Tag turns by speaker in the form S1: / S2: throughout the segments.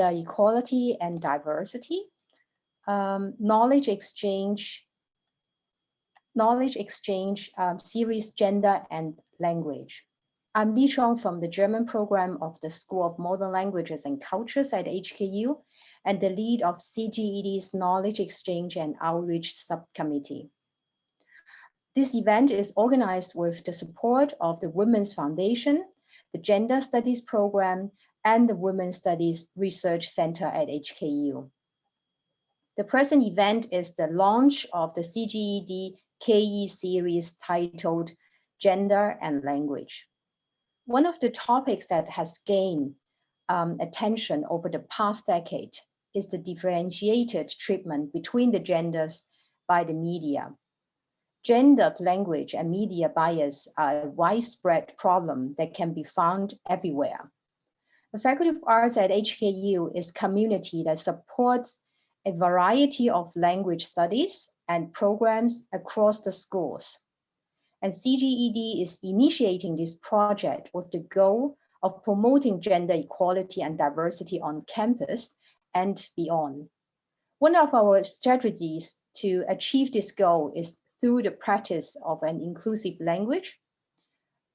S1: equality and diversity, knowledge exchange series, Gender and Language. I'm Li Chong from the German program of the School of Modern Languages and Cultures at HKU, and the lead of CGED's Knowledge Exchange and Outreach Subcommittee. This event is organized with the support of the Women's Foundation, the Gender Studies Program, and the Women's Studies Research Center at HKU. The present event is the launch of the CGED KE series titled Gender and Language. One of the topics that has gained attention over the past decade is the differentiated treatment between the genders by the media. Gendered language and media bias are a widespread problem that can be found everywhere. The Faculty of Arts at HKU is a community that supports a variety of language studies and programs across the schools. And CGED is initiating this project with the goal of promoting gender equality and diversity on campus and beyond. One of our strategies to achieve this goal is through the practice of an inclusive language.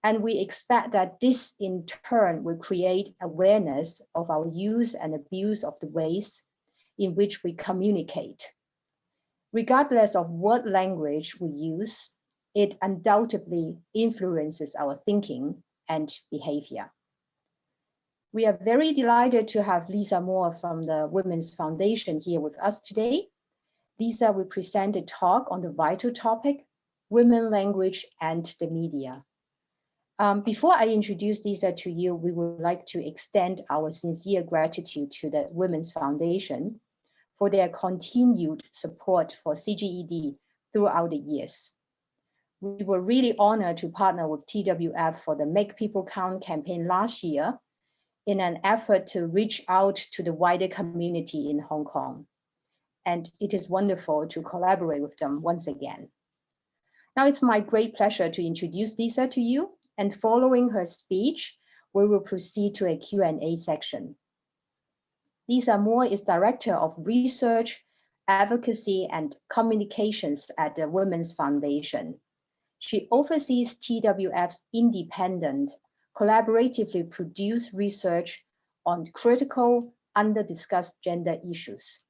S1: And we expect that this in turn will create awareness of our use and abuse of the ways in which we communicate. Regardless of what language we use, it undoubtedly influences our thinking and behavior. We are very delighted to have Lisa Moore from the Women's Foundation here with us today. Lisa will present a talk on the vital topic, women, language, and the media. Before I introduce Lisa to you, we would like to extend our sincere gratitude to the Women's Foundation for their continued support for CGED throughout the years. We were really honored to partner with TWF for the Make People Count campaign last year in an effort to reach out to the wider community in Hong Kong. And it is wonderful to collaborate with them once again. Now it's my great pleasure to introduce Lisa to you, and following her speech, we will proceed to a Q&A section. Lisa Moore is Director of Research, Advocacy, and Communications at the Women's Foundation. She oversees TWF's independent, collaboratively produced research on critical, under-discussed gender issues.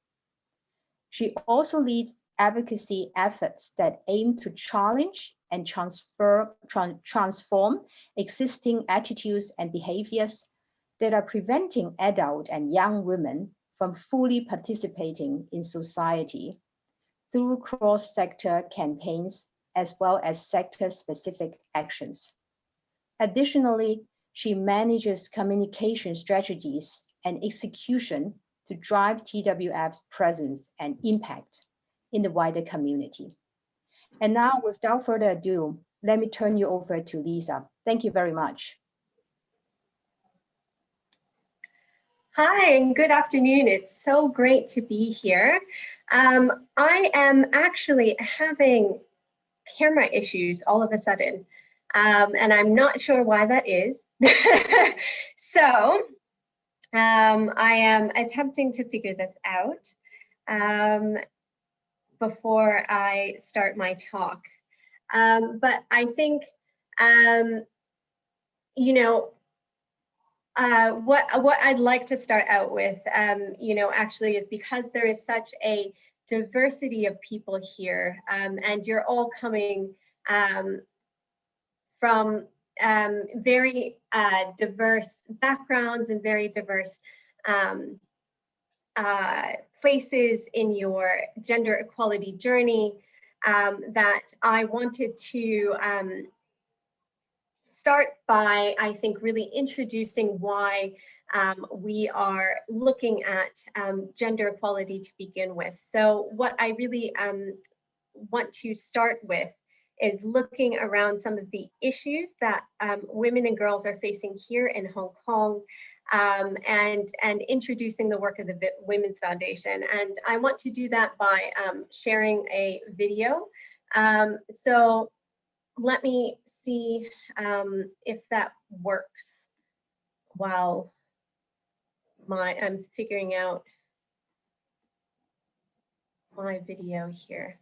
S1: She also leads advocacy efforts that aim to challenge and transform existing attitudes and behaviors that are preventing adult and young women from fully participating in society through cross-sector campaigns as well as sector-specific actions. Additionally, she manages communication strategies and execution to drive TWF's presence and impact in the wider community. And now, without further ado, let me turn you over to Lisa. Thank you very much.
S2: Hi, and good afternoon. It's so great to be here. I am actually having camera issues all of a sudden, and I'm not sure why that is. So I am attempting to figure this out before I start my talk. But I think, you know, what I'd like to start out with, you know, actually is because there is such a diversity of people here, and you're all coming from very diverse backgrounds and very diverse places in your gender equality journey, that I wanted to start by, I think, really introducing why we are looking at gender equality to begin with. So what I really want to start with is looking around some of the issues that women and girls are facing here in Hong Kong, and introducing the work of the Women's Foundation. And I want to do that by sharing a video. So let me see if that works while I'm figuring out my video here.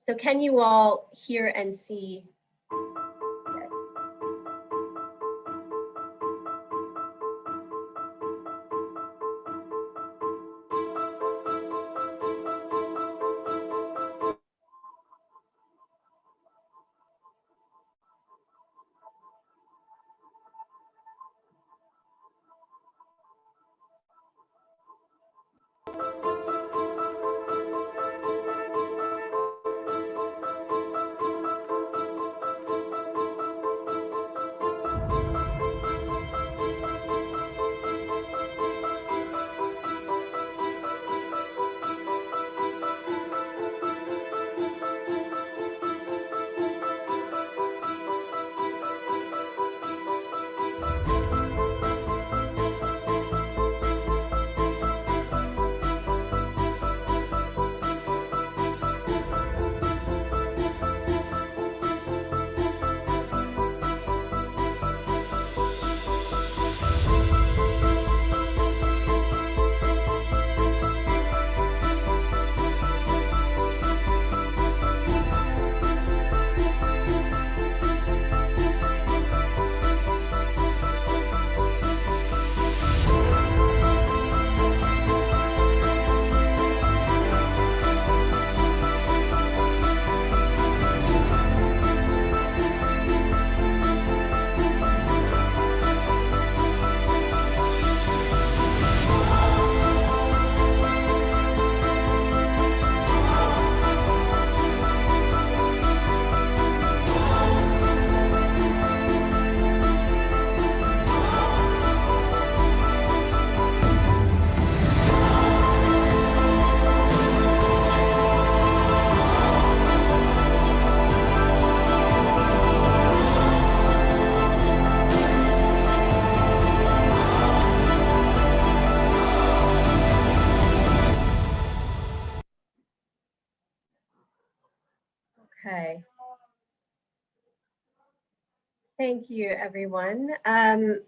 S2: So can you all hear and see? Okay. Thank you, everyone. I'm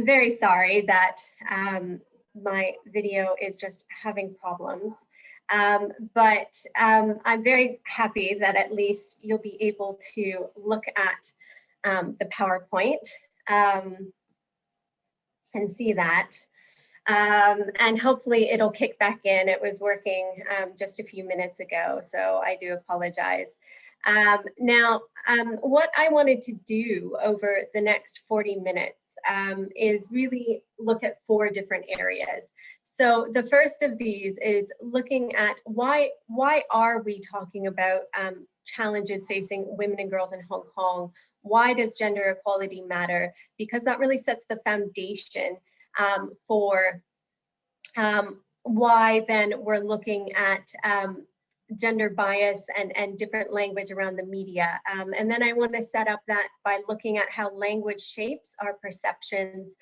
S2: very sorry that my video is just having problems. But I'm very happy that at least you'll be able to look at the PowerPoint and see that. And hopefully it'll kick back in. It was working just a few minutes ago, so I do apologize. Now, what I wanted to do over the next 40 minutes is really look at 4 different areas. So the first of these is looking at why are we talking about challenges facing women and girls in Hong Kong? Why does gender equality matter? Because that really sets the foundation for why then we're looking at gender bias and different language around the media. And then I want to set up that by looking at how language shapes our perceptions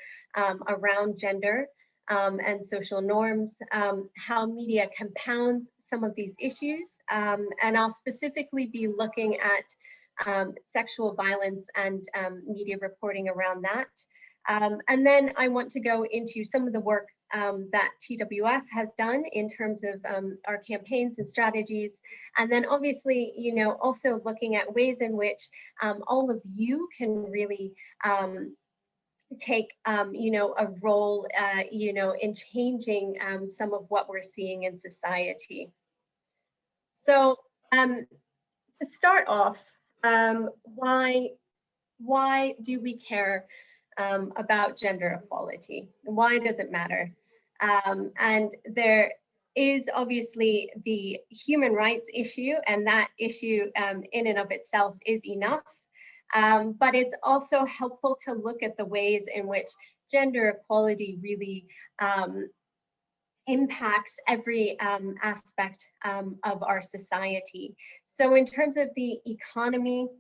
S2: around gender and social norms, how media compounds some of these issues. And I'll specifically be looking at sexual violence and media reporting around that. And then I want to go into some of the work that TWF has done in terms of our campaigns and strategies. And then obviously, you know, also looking at ways in which all of you can really take, you know, a role, you know, in changing some of what we're seeing in society. So to start off, why do we care about gender equality? Why does it matter? And there is obviously the human rights issue, and that issue in and of itself is enough. But it's also helpful to look at the ways in which gender equality really impacts every aspect of our society. So in terms of the economy,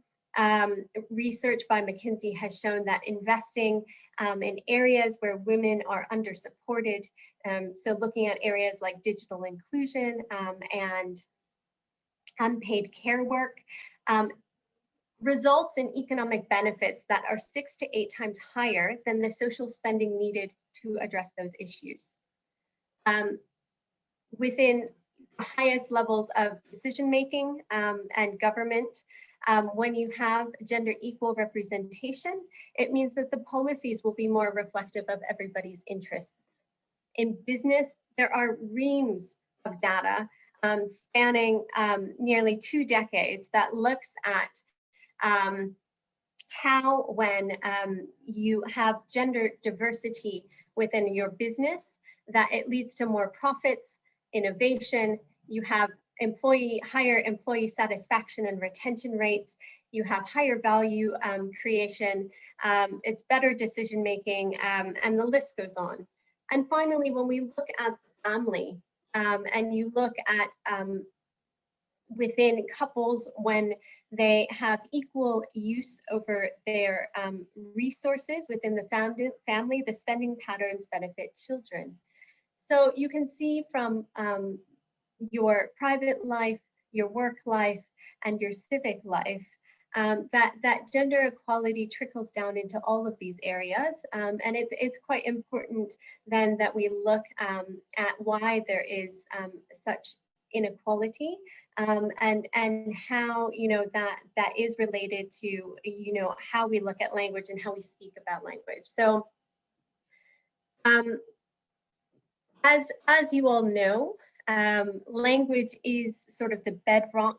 S2: research by McKinsey has shown that investing in areas where women are undersupported, so looking at areas like digital inclusion and unpaid care work, results in economic benefits that are 6 to 8 times higher than the social spending needed to address those issues. Within the highest levels of decision making and government, when you have gender equal representation, it means that the policies will be more reflective of everybody's interests. In business, there are reams of data spanning nearly 2 decades that looks at how when you have gender diversity within your business, that it leads to more profits, innovation, you have higher employee satisfaction and retention rates, you have higher value creation, it's better decision making, and the list goes on. And finally, when we look at family and you look at within couples, when they have equal use over their resources within the family, the spending patterns benefit children. So you can see from your private life, your work life, and your civic life, that gender equality trickles down into all of these areas. And it's quite important then that we look at why there is such inequality and how, you know, that is related to, you know, how we look at language and how we speak about language. So as you all know, language is sort of the bedrock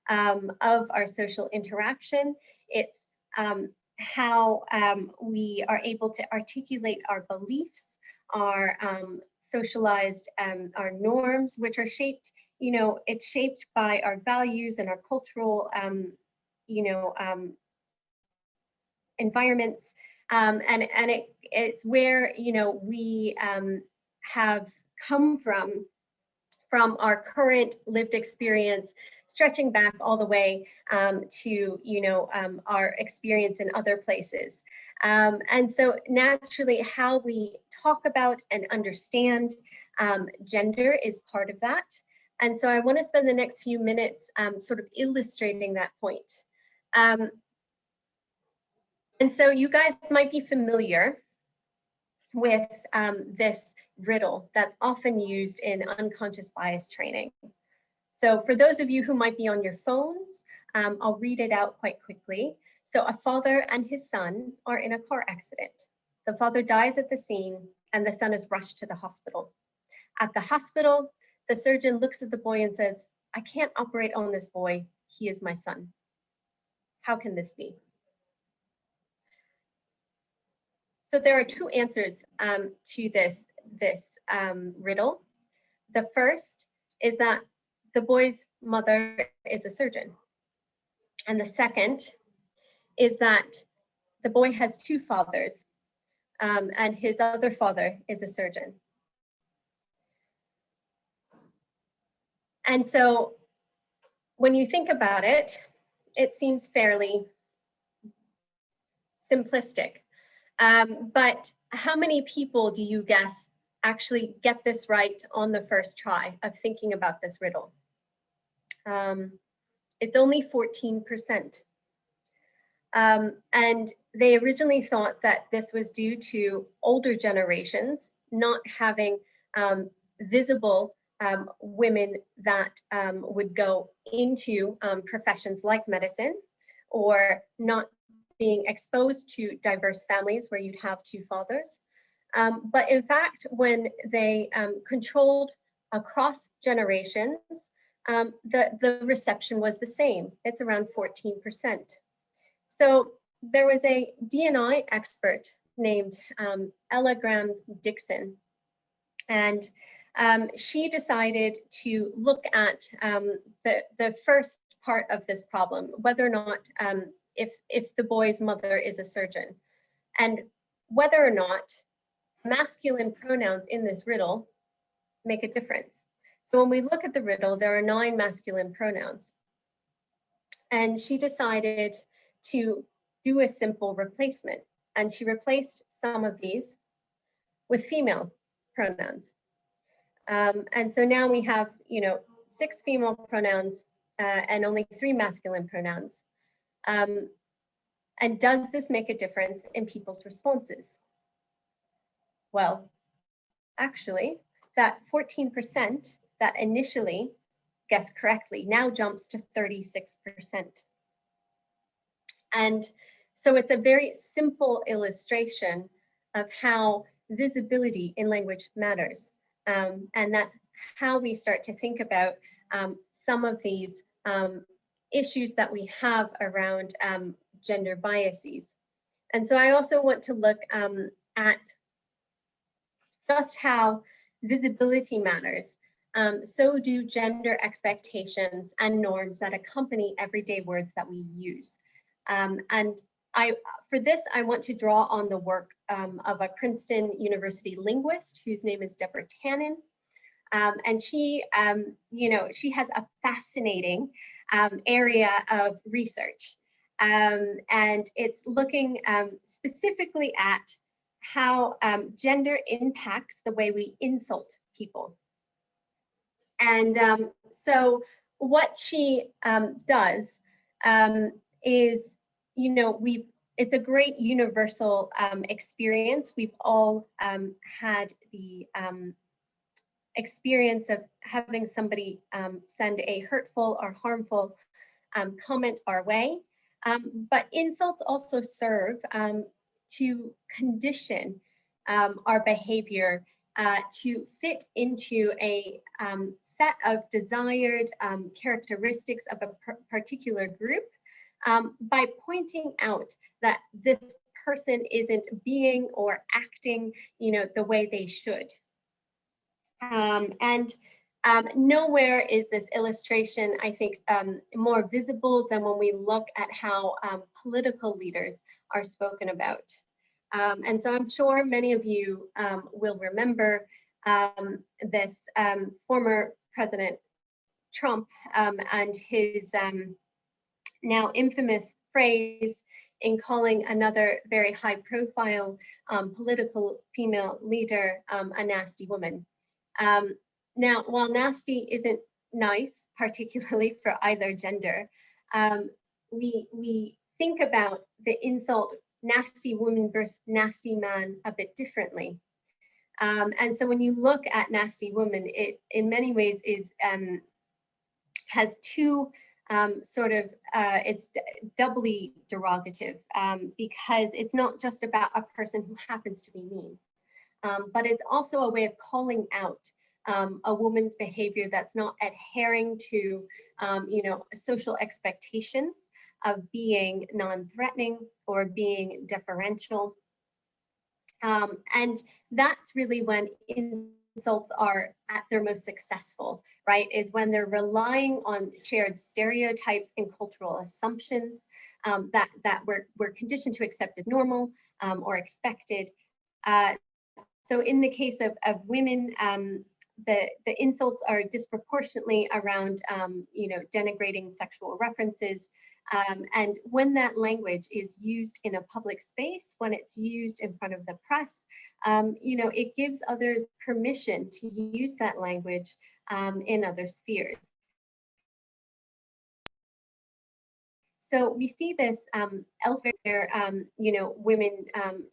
S2: of our social interaction. It's how we are able to articulate our beliefs, our socialized, our norms, which are shaped, you know, it's shaped by our values and our cultural, you know, environments. And it's where, you know, we have come from our current lived experience, stretching back all the way to, you know, our experience in other places. And so naturally, how we talk about and understand gender is part of that. And so I want to spend the next few minutes sort of illustrating that point. And so you guys might be familiar with this riddle that's often used in unconscious bias training. So for those of you who might be on your phones, I'll read it out quite quickly. So a father and his son are in a car accident. The father dies at the scene and the son is rushed to the hospital. At the hospital, the surgeon looks at the boy and says, "I can't operate on this boy. He is my son." How can this be? So there are two answers to this riddle. The first is that the boy's mother is a surgeon. And the second is that the boy has two fathers and his other father is a surgeon. And so when you think about it, it seems fairly simplistic. But how many people do you guess actually get this right on the first try of thinking about this riddle? It's only 14%. And they originally thought that this was due to older generations not having visible women that would go into professions like medicine, or not being exposed to diverse families where you'd have two fathers. But in fact, when they controlled across generations, the reception was the same. It's around 14%. So there was a D&I expert named Ella Graham Dixon, and she decided to look at the first part of this problem, whether or not if the boy's mother is a surgeon, and whether or not masculine pronouns in this riddle make a difference. So when we look at the riddle, there are 9 masculine pronouns. And she decided to do a simple replacement. And she replaced some of these with female pronouns. And so now we have, 6 female pronouns and only 3 masculine pronouns. And does this make a difference in people's responses? Well, actually, that 14% that initially guessed correctly now jumps to 36%. And so it's a very simple illustration of how visibility in language matters. And that's how we start to think about some of these issues that we have around gender biases. And so I also want to look at just how visibility matters. So do gender expectations and norms that accompany everyday words that we use. And for this, I want to draw on the work of a Princeton University linguist whose name is Deborah Tannen. And she, she has a fascinating area of research. And it's looking specifically at how gender impacts the way we insult people. And so what she does is, it's a great universal experience. We've all had the experience of having somebody send a hurtful or harmful comment our way. But insults also serve to condition our behavior to fit into a set of desired characteristics of a particular group by pointing out that this person isn't being or acting, the way they should. And nowhere is this illustration, I think, more visible than when we look at how political leaders are spoken about. And so I'm sure many of you will remember this former President Trump and his now infamous phrase in calling another very high-profile political female leader a nasty woman. Now, while nasty isn't nice, particularly for either gender, we think about the insult nasty woman versus nasty man a bit differently. And so when you look at nasty woman, it in many ways is has two it's doubly derogative because it's not just about a person who happens to be mean, but it's also a way of calling out a woman's behavior that's not adhering to, social expectations of being non-threatening or being deferential. And that's really when insults are at their most successful, right? Is when they're relying on shared stereotypes and cultural assumptions that we're conditioned to accept as normal or expected. So in the case of women, the insults are disproportionately around, denigrating sexual references. And when that language is used in a public space, when it's used in front of the press, it gives others permission to use that language in other spheres. So we see this elsewhere, women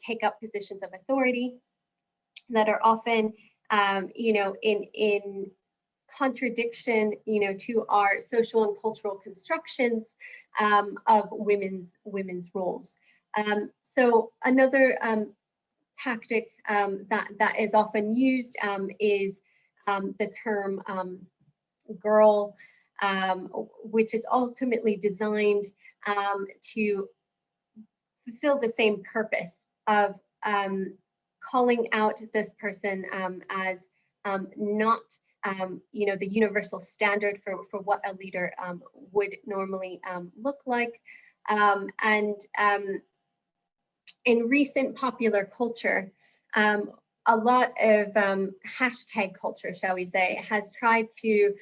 S2: take up positions of authority that are often, in contradiction, to our social and cultural constructions of women's roles. So another tactic that is often used is the term girl, which is ultimately designed to fulfill the same purpose of calling out this person as not the universal standard for what a leader would normally look like. And in recent popular culture, a lot of hashtag culture, shall we say, has tried to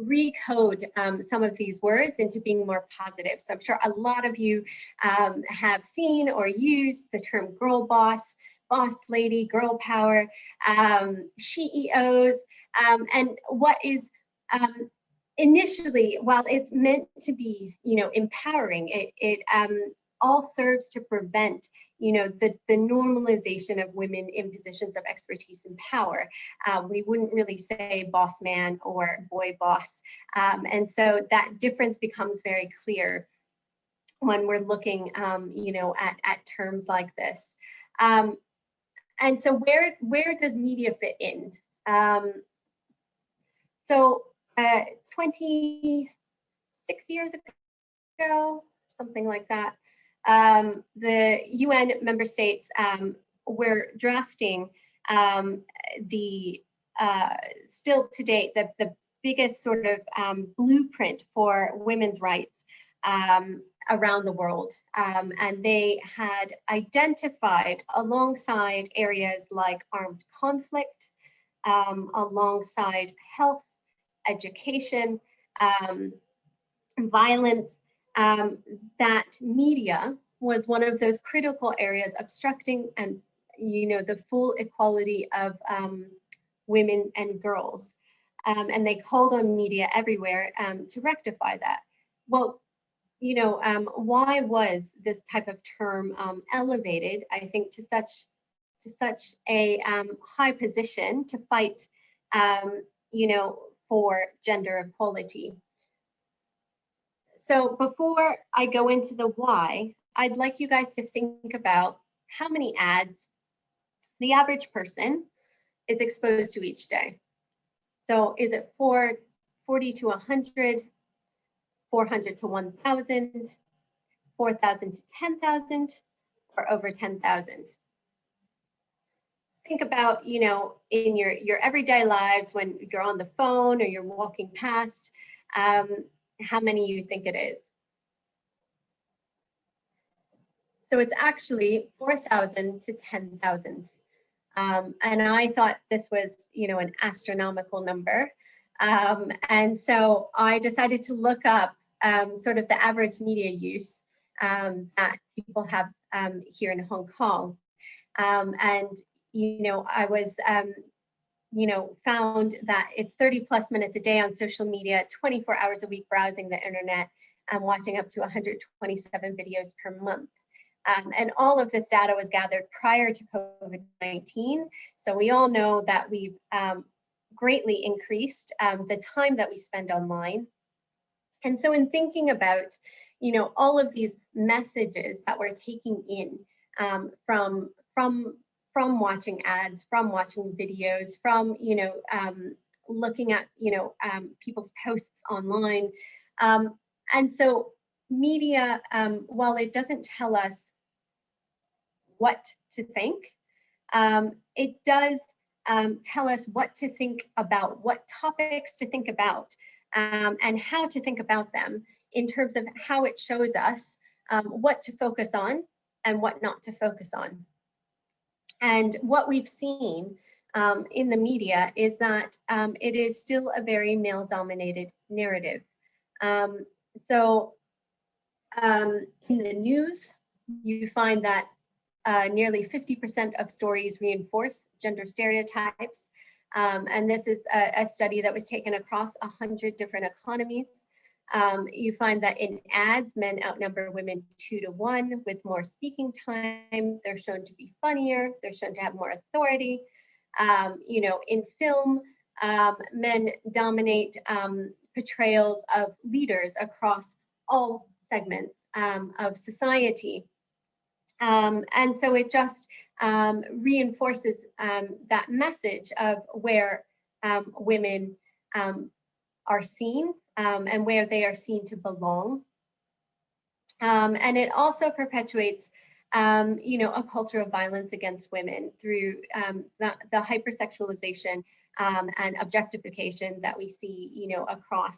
S2: recode some of these words into being more positive. So I'm sure a lot of you have seen or used the term girl boss, boss lady, girl power, CEOs, and what is initially, while it's meant to be, empowering, it all serves to prevent, the normalization of women in positions of expertise and power. We wouldn't really say boss man or boy boss. And so that difference becomes very clear when we're looking, at terms like this. And so where does media fit in? So 26 years ago, something like that, the UN member states were drafting the still to date the biggest sort of blueprint for women's rights around the world. And they had identified, alongside areas like armed conflict, alongside health, education, violence, that media was one of those critical areas obstructing and the full equality of women and girls. And they called on media everywhere to rectify that. Well, why was this type of term elevated, I think, to such a high position to fight, for gender equality? So before I go into the why, I'd like you guys to think about how many ads the average person is exposed to each day. So is it 40 to 100, 400 to 1,000, 4,000 to 10,000, or over 10,000? Think about, in your everyday lives, when you're on the phone or you're walking past, how many you think it is. So it's actually 4,000 to 10,000. And I thought this was, an astronomical number. And so I decided to look up sort of the average media use that people have here in Hong Kong. And, I was, found that it's 30 plus minutes a day on social media, 24 hours a week browsing the internet, and watching up to 127 videos per month. And all of this data was gathered prior to COVID-19. So we all know that we've greatly increased the time that we spend online. And so in thinking about, all of these messages that we're taking in from watching ads, from watching videos, from, looking at, people's posts online. And so media, while it doesn't tell us what to think, it does tell us what to think about, what topics to think about, and how to think about them in terms of how it shows us what to focus on and what not to focus on. And what we've seen in the media is that it is still a very male-dominated narrative. So in the news, you find that nearly 50% of stories reinforce gender stereotypes. And this is a study that was taken across 100 different economies. You find that in ads, men outnumber women 2 to 1 with more speaking time. They're shown to be funnier. They're shown to have more authority. In film, men dominate portrayals of leaders across all segments of society. And so it just reinforces that message of where women are seen and where they are seen to belong. And it also perpetuates, a culture of violence against women through the hypersexualization and objectification that we see, across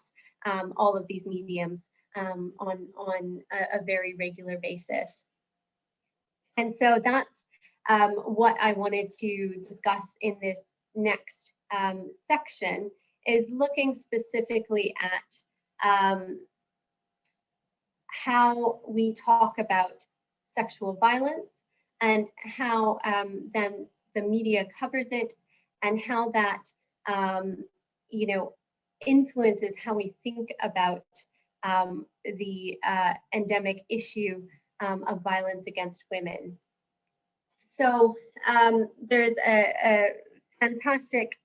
S2: all of these mediums on a very regular basis. And so that's what I wanted to discuss in this next section, is looking specifically at how we talk about sexual violence and how then the media covers it, and how that, influences how we think about the endemic issue of violence against women. So there's a fantastic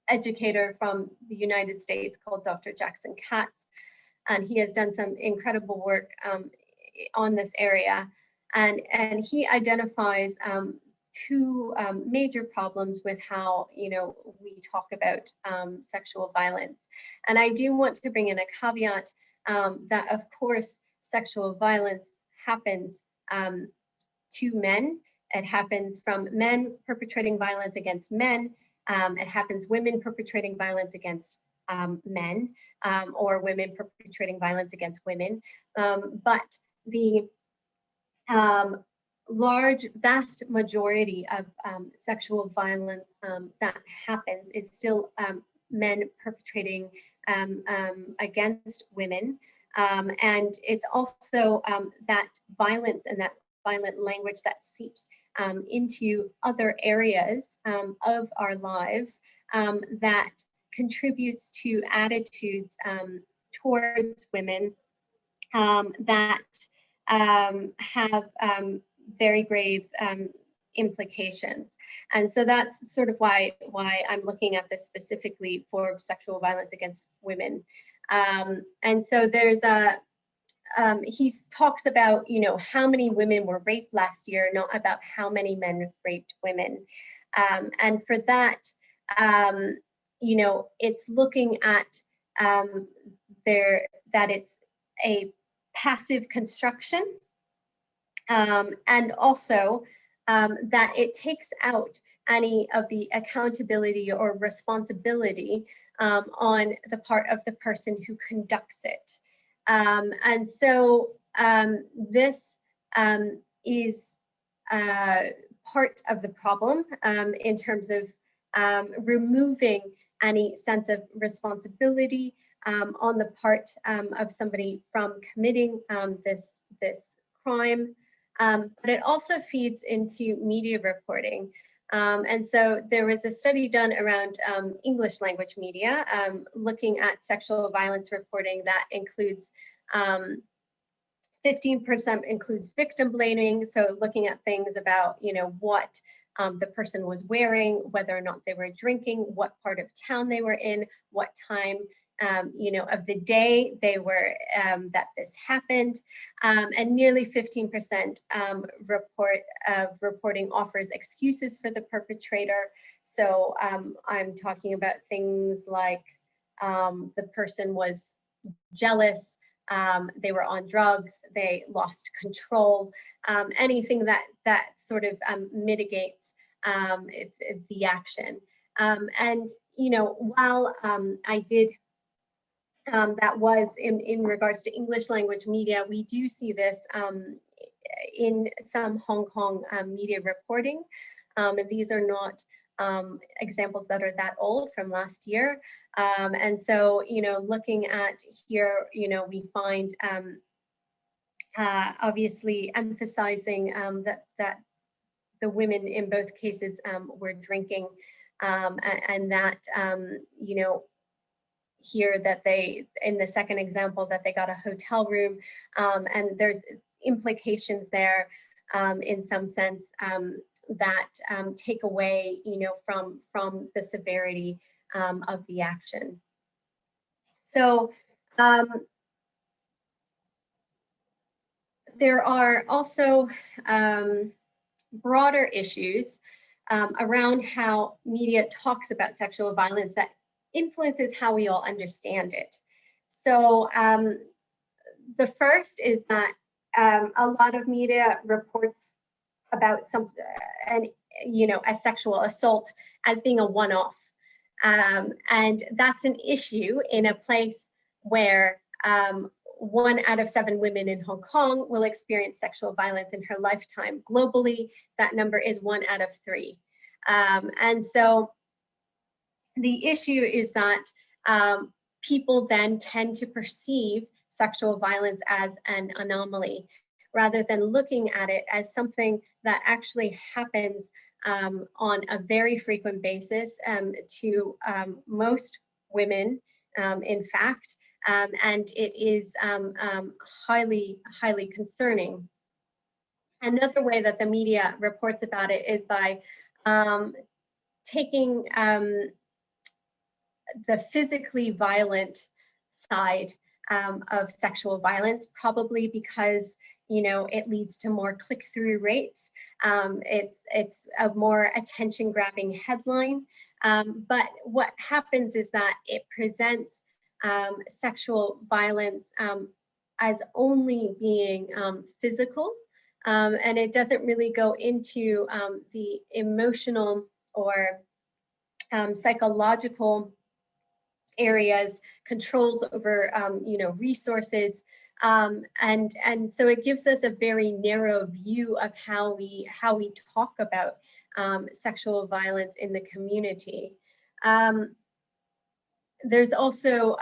S2: educator from the United States called Dr. Jackson Katz, and he has done some incredible work on this area. And he identifies two major problems with how, we talk about sexual violence. And I do want to bring in a caveat that, of course, sexual violence happens to men. It happens from men perpetrating violence against men. It happens women perpetrating violence against men, or women perpetrating violence against women. But the vast majority of sexual violence that happens is still men perpetrating against women. And it's also that violence and that violent language that seeps into other areas of our lives that contributes to attitudes towards women that have very grave implications. And so that's sort of why I'm looking at this specifically for sexual violence against women. And so there's he talks about, how many women were raped last year, not about how many men raped women. And for that, it's looking at that it's a passive construction, and also that it takes out any of the accountability or responsibility on the part of the person who conducts it. And so this is part of the problem in terms of removing any sense of responsibility on the part of somebody from committing this crime. But it also feeds into media reporting. And so there was a study done around English language media looking at sexual violence reporting that includes 15% includes victim blaming. So looking at things about, what the person was wearing, whether or not they were drinking, what part of town they were in, what time of the day they were that this happened, and nearly 15% reporting offers excuses for the perpetrator. So I'm talking about things like the person was jealous, they were on drugs, they lost control, anything that sort of mitigates the action. And while I did that was in regards to English language media, we do see this in some Hong Kong media reporting. And these are not examples that are that old, from last year. And so, looking at here, we find obviously emphasizing that the women in both cases were drinking, and that, here that they, in the second example, that they got a hotel room, and there's implications there in some sense that take away, from the severity of the action. So there are also broader issues around how media talks about sexual violence that influences how we all understand it. So the first is that a lot of media reports about a sexual assault as being a one-off, and that's an issue in a place where 1 out of 7 women in Hong Kong will experience sexual violence in her lifetime. Globally, that number is 1 out of 3. And so the issue is that people then tend to perceive sexual violence as an anomaly, rather than looking at it as something that actually happens on a very frequent basis to most women in fact, and it is highly, highly concerning. Another way that the media reports about it is by taking the physically violent side of sexual violence, probably because, you know, it leads to more click-through rates. It's a more attention-grabbing headline. But what happens is that it presents sexual violence as only being physical, and it doesn't really go into the emotional or psychological areas, controls over you know, resources, and so it gives us a very narrow view of how we talk about sexual violence in the community. There's also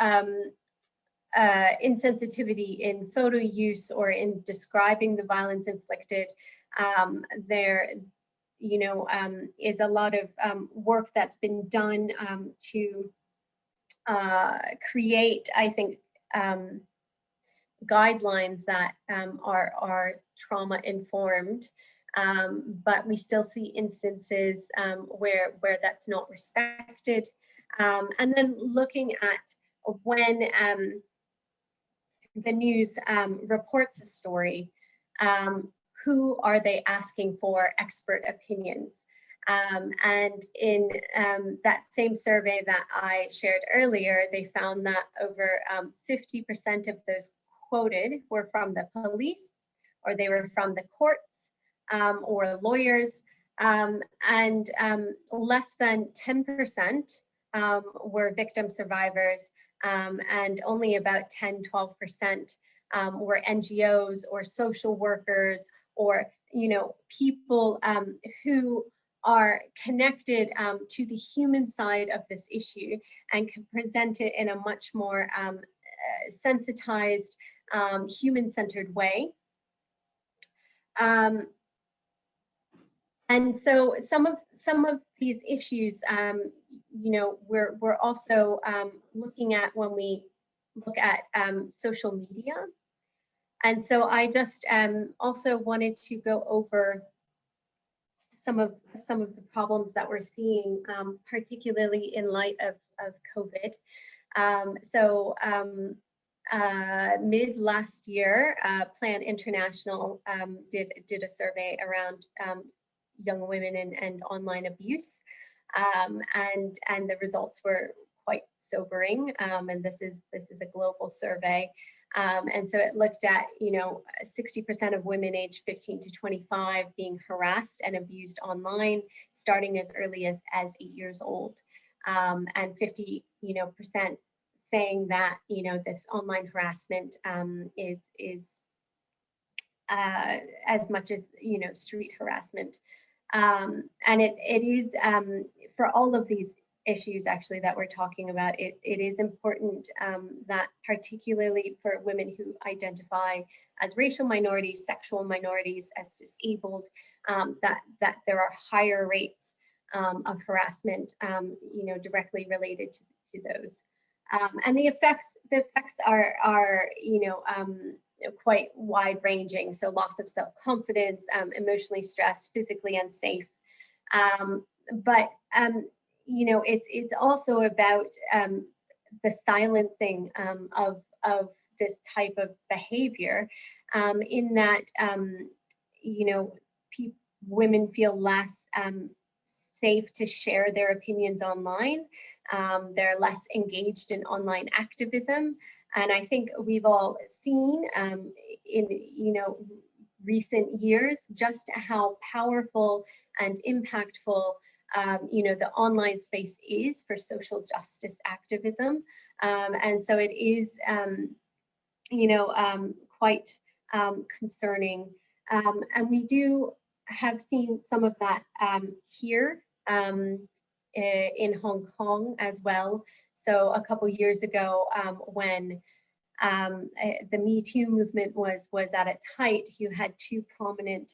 S2: insensitivity in photo use or in describing the violence inflicted. There, you know, is a lot of work that's been done to create, I think, guidelines that are trauma informed, but we still see instances where that's not respected. And then looking at when the news reports a story, who are they asking for expert opinions? And in that same survey that I shared earlier, they found that over 50% of those quoted were from the police, or they were from the courts, or lawyers, and less than 10% were victim survivors, and only about 10–12% were NGOs or social workers, or, you know, people who are connected to the human side of this issue and can present it in a much more sensitized, human-centered way. And so some of these issues, you know, we're also looking at when we look at social media. And so I just also wanted to go over some of the problems that we're seeing, particularly in light of COVID. Mid last year, Plan International did a survey around young women and online abuse, and the results were quite sobering. And this is a global survey. And so it looked at, you know, 60% of women aged 15 to 25 being harassed and abused online, starting as early as 8 years old, and 50% saying that, you know, this online harassment is as much as, you know, street harassment, and it is for all of these issues actually that we're talking about, it is important that particularly for women who identify as racial minorities, sexual minorities, as disabled, that there are higher rates of harassment, you know, directly related to those. And the effects are you know, quite wide ranging. So loss of self-confidence, emotionally stressed, physically unsafe, but you know, it's also about the silencing of this type of behavior, in that you know, women feel less safe to share their opinions online. They're less engaged in online activism, and I think we've all seen in, you know, recent years just how powerful and impactful you know, the online space is for social justice activism, and so it is you know, quite concerning, and we do have seen some of that here in Hong Kong as well. So a couple years ago, when the Me Too movement was at its height, you had two prominent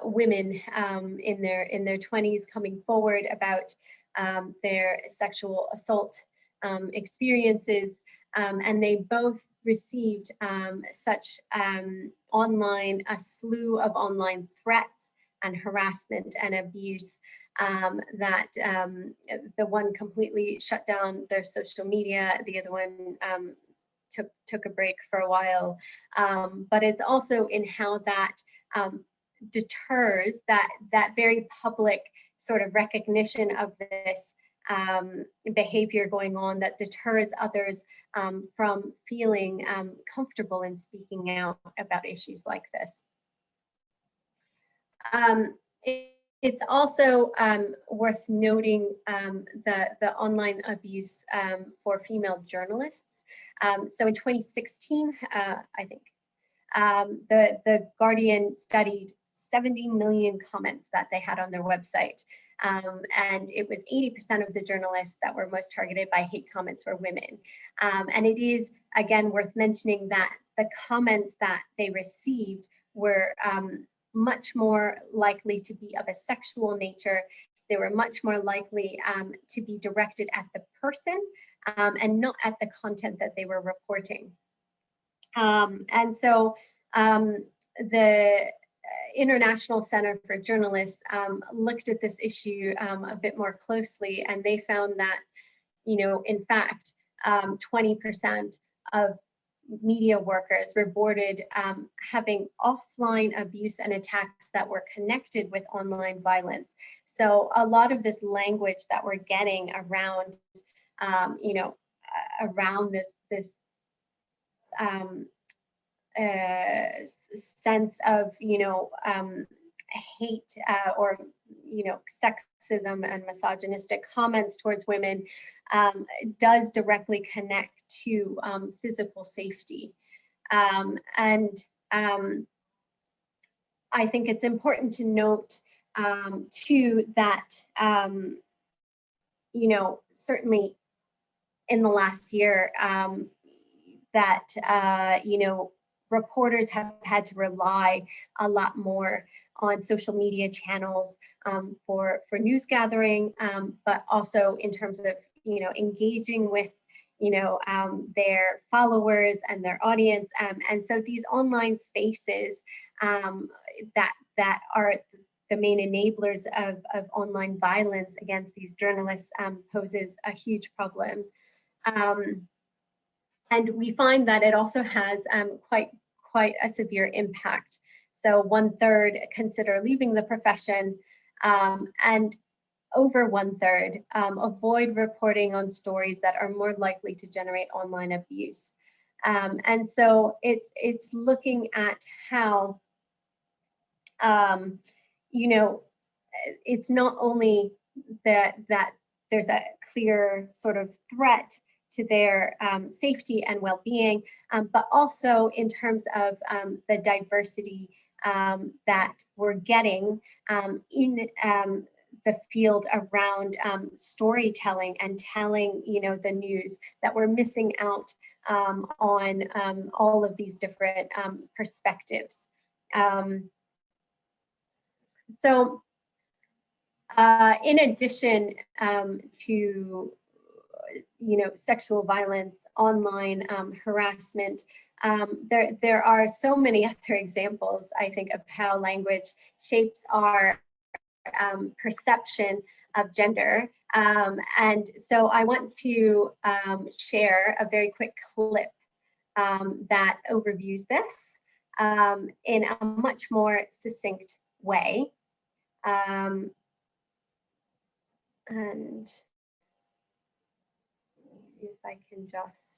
S2: women in their 20s coming forward about their sexual assault experiences, and they both received a slew of online threats and harassment and abuse, that the one completely shut down their social media, the other one took a break for a while. But it's also in how that deters that very public sort of recognition of this behavior going on, that deters others from feeling comfortable in speaking out about issues like this. It's also worth noting the online abuse for female journalists. So in 2016, I think, the Guardian studied 70 million comments that they had on their website. And it was 80% of the journalists that were most targeted by hate comments were women. And it is, again, worth mentioning that the comments that they received were much more likely to be of a sexual nature. They were much more likely to be directed at the person and not at the content that they were reporting. And so the International Center for Journalists looked at this issue a bit more closely, and they found that, in fact, 20% of media workers reported having offline abuse and attacks that were connected with online violence. So a lot of this language that we're getting around, around this sense of, hate or, sexism and misogynistic comments towards women does directly connect to physical safety. And I think it's important to note too that, certainly in the last year, that, reporters have had to rely a lot more on social media channels for news gathering, but also in terms of, engaging with, their followers and their audience. And so these online spaces that are the main enablers of online violence against these journalists poses a huge problem. And we find that it also has quite a severe impact. So 1/3 consider leaving the profession, and over 1/3 avoid reporting on stories that are more likely to generate online abuse. And so it's looking at how, it's not only that there's a clear sort of threat to their safety and well-being, but also in terms of the diversity that we're getting in the field around storytelling and telling, the news, that we're missing out on all of these different perspectives. So in addition to sexual violence, online harassment, there are so many other examples, I think, of how language shapes our perception of gender. And so I want to share a very quick clip that overviews this in a much more succinct way. And see if I can just.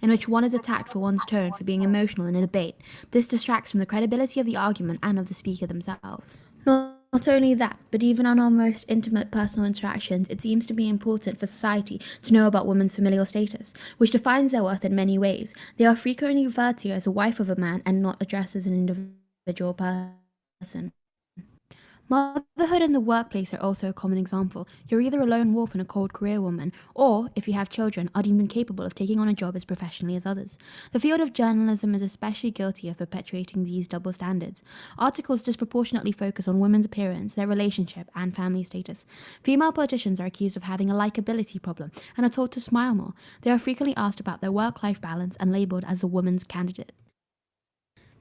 S3: In which one is attacked for one's tone, for being emotional in a debate. This distracts from the credibility of the argument and of the speaker themselves. Not only that, but even on our most intimate personal interactions, it seems to be important for society to know about women's familial status, which defines their worth in many ways. They are frequently referred to as a wife of a man and not addressed as an individual person. Motherhood in the workplace are also a common example. You're either a lone wolf and a cold career woman, or, if you have children, are deemed incapable of taking on a job as professionally as others. The field of journalism is especially guilty of perpetuating these double standards. Articles disproportionately focus on women's appearance, their relationship, and family status. Female politicians are accused of having a likability problem and are taught to smile more. They are frequently asked about their work-life balance and labelled as a woman's candidate.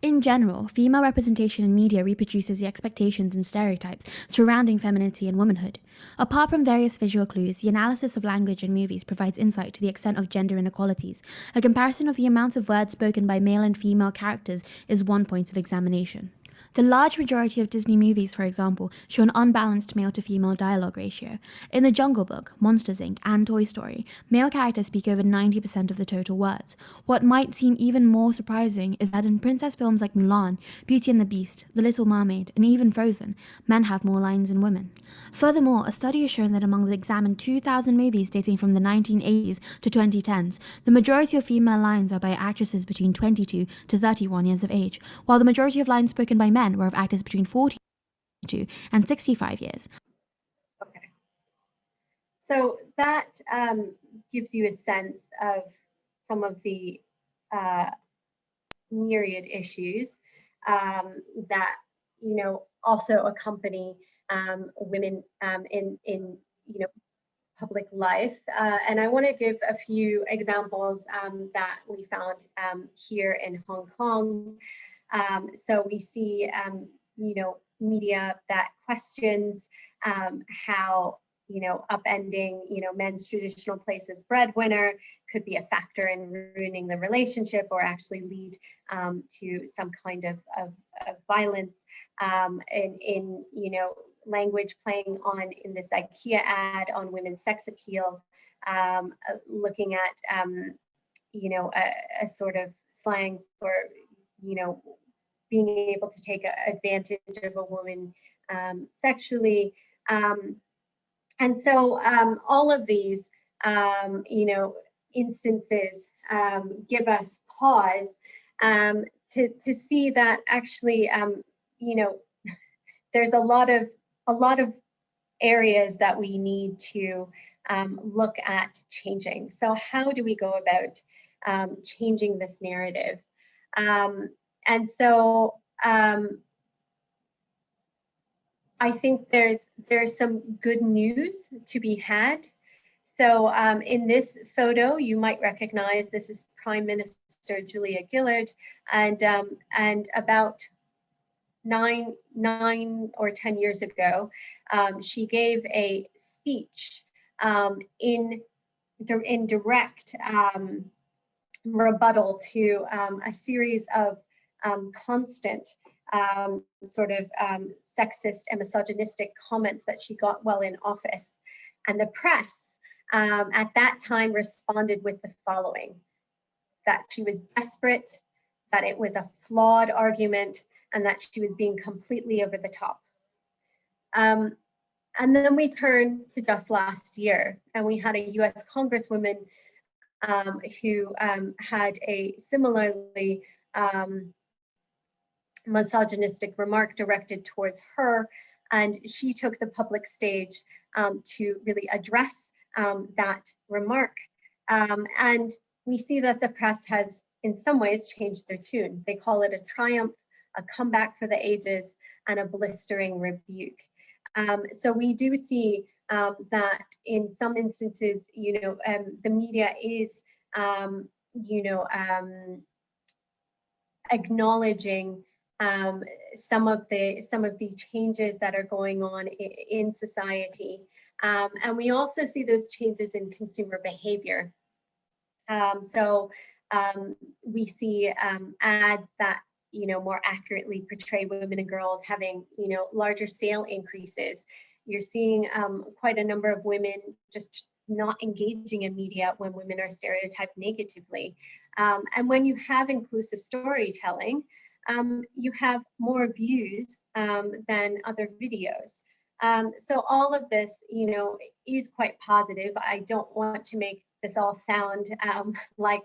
S3: In general, female representation in media reproduces the expectations and stereotypes surrounding femininity and womanhood. Apart from various visual clues, the analysis of language in movies provides insight to the extent of gender inequalities. A comparison of the amount of words spoken by male and female characters is one point of examination. The large majority of Disney movies, for example, show an unbalanced male-to-female dialogue ratio. In The Jungle Book, Monsters, Inc., and Toy Story, male characters speak over 90% of the total words. What might seem even more surprising is that in princess films like Mulan, Beauty and the Beast, The Little Mermaid, and even Frozen, men have more lines than women. Furthermore, a study has shown that among the examined 2,000 movies dating from the 1980s to 2010s, the majority of female lines are by actresses between 22 to 31 years of age, while the majority of lines spoken by men were of actors between 42 and 65 years.
S2: Okay. So that gives you a sense of some of the myriad issues that, you know, also accompany women in public life. And I want to give a few examples that we found here in Hong Kong. So we see, media that questions how, upending, men's traditional place as breadwinner could be a factor in ruining the relationship or actually lead to some kind of violence in language playing on in this IKEA ad on women's sex appeal, looking at, a sort of slang for, being able to take advantage of a woman sexually. And so all of these, instances give us pause to see that actually, there's a lot of areas that we need to look at changing. So how do we go about changing this narrative? And so I think there's some good news to be had. So in this photo, you might recognize this is Prime Minister Julia Gillard, and about nine or 10 years ago, she gave a speech in direct rebuttal to a series of constant sort of sexist and misogynistic comments that she got while in office. And the press at that time responded with the following: that she was desperate, that it was a flawed argument, and that she was being completely over the top. And then we turn to just last year, and we had a US Congresswoman who had a similarly misogynistic remark directed towards her, and she took the public stage to really address that remark. And we see that the press has in some ways changed their tune. They call it a triumph, a comeback for the ages, and a blistering rebuke. So we do see that in some instances, the media is, acknowledging some of the changes that are going on in society, and we also see those changes in consumer behavior. So we see ads that more accurately portray women and girls having larger sale increases. You're seeing quite a number of women just not engaging in media when women are stereotyped negatively. And when you have inclusive storytelling, you have more views than other videos. So all of this, is quite positive. I don't want to make this all sound like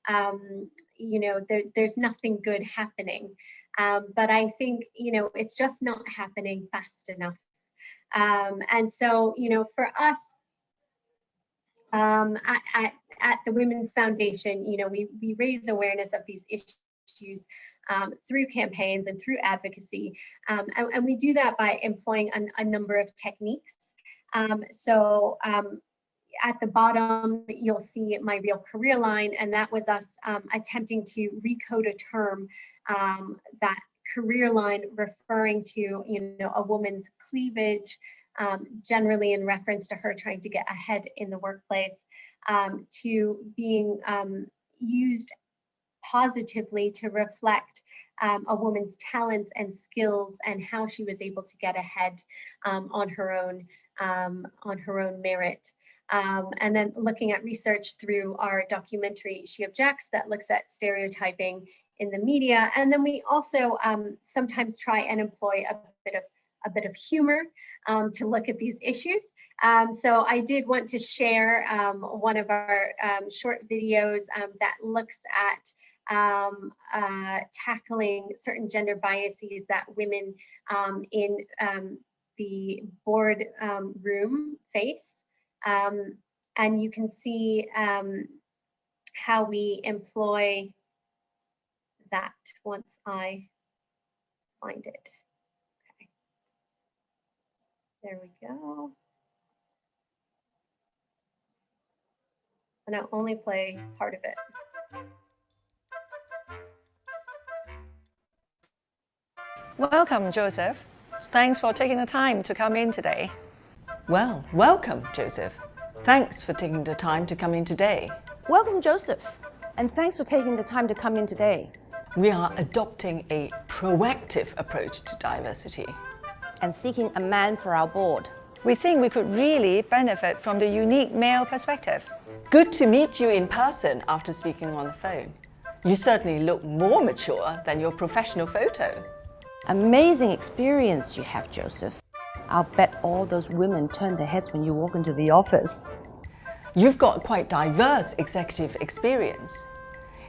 S2: there's nothing good happening. But I think, it's just not happening fast enough. And so, for us, at the Women's Foundation, we raise awareness of these issues through campaigns and through advocacy. And we do that by employing a number of techniques. At the bottom, you'll see my real career line, and that was us attempting to recode a term, that career line referring to, a woman's cleavage, generally in reference to her trying to get ahead in the workplace, to being used positively to reflect a woman's talents and skills and how she was able to get ahead on her own merit. And then looking at research through our documentary She Objects, that looks at stereotyping in the media. And then we also sometimes try and employ a bit of humor to look at these issues. So I did want to share one of our short videos that looks at tackling certain gender biases that women in the board room face. And you can see how we employ that once I find it. Okay. There we go. And I'll only play part of it.
S4: Welcome, Joseph. Thanks for taking the time to come in today.
S5: Well, welcome, Joseph. Thanks for taking the time to come in today.
S6: Welcome, Joseph, and thanks for taking the time to come in today.
S5: We are adopting a proactive approach to diversity.
S6: And seeking a man for our board.
S4: We think we could really benefit from the unique male perspective.
S5: Good to meet you in person after speaking on the phone. You certainly look more mature than your professional photo.
S6: Amazing experience you have, Joseph. I'll bet all those women turn their heads when you walk into the office.
S5: You've got quite diverse executive experience.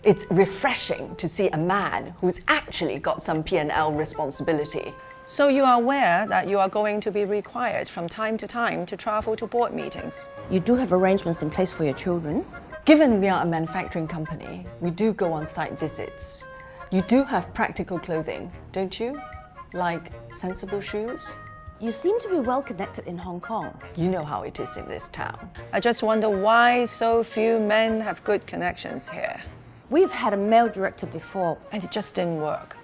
S5: It's refreshing to see a man who's actually got some P&L responsibility.
S4: So you are aware that you are going to be required from time to time to travel to board meetings.
S6: You do have arrangements in place for your children?
S5: Given we are a manufacturing company, we do go on site visits. You do have practical clothing, don't you? Like sensible shoes?
S6: You seem to be well connected in Hong Kong.
S5: You know how it is in this town.
S4: I just wonder why so few men have good connections here.
S6: We've had a male director before.
S4: And it just didn't work.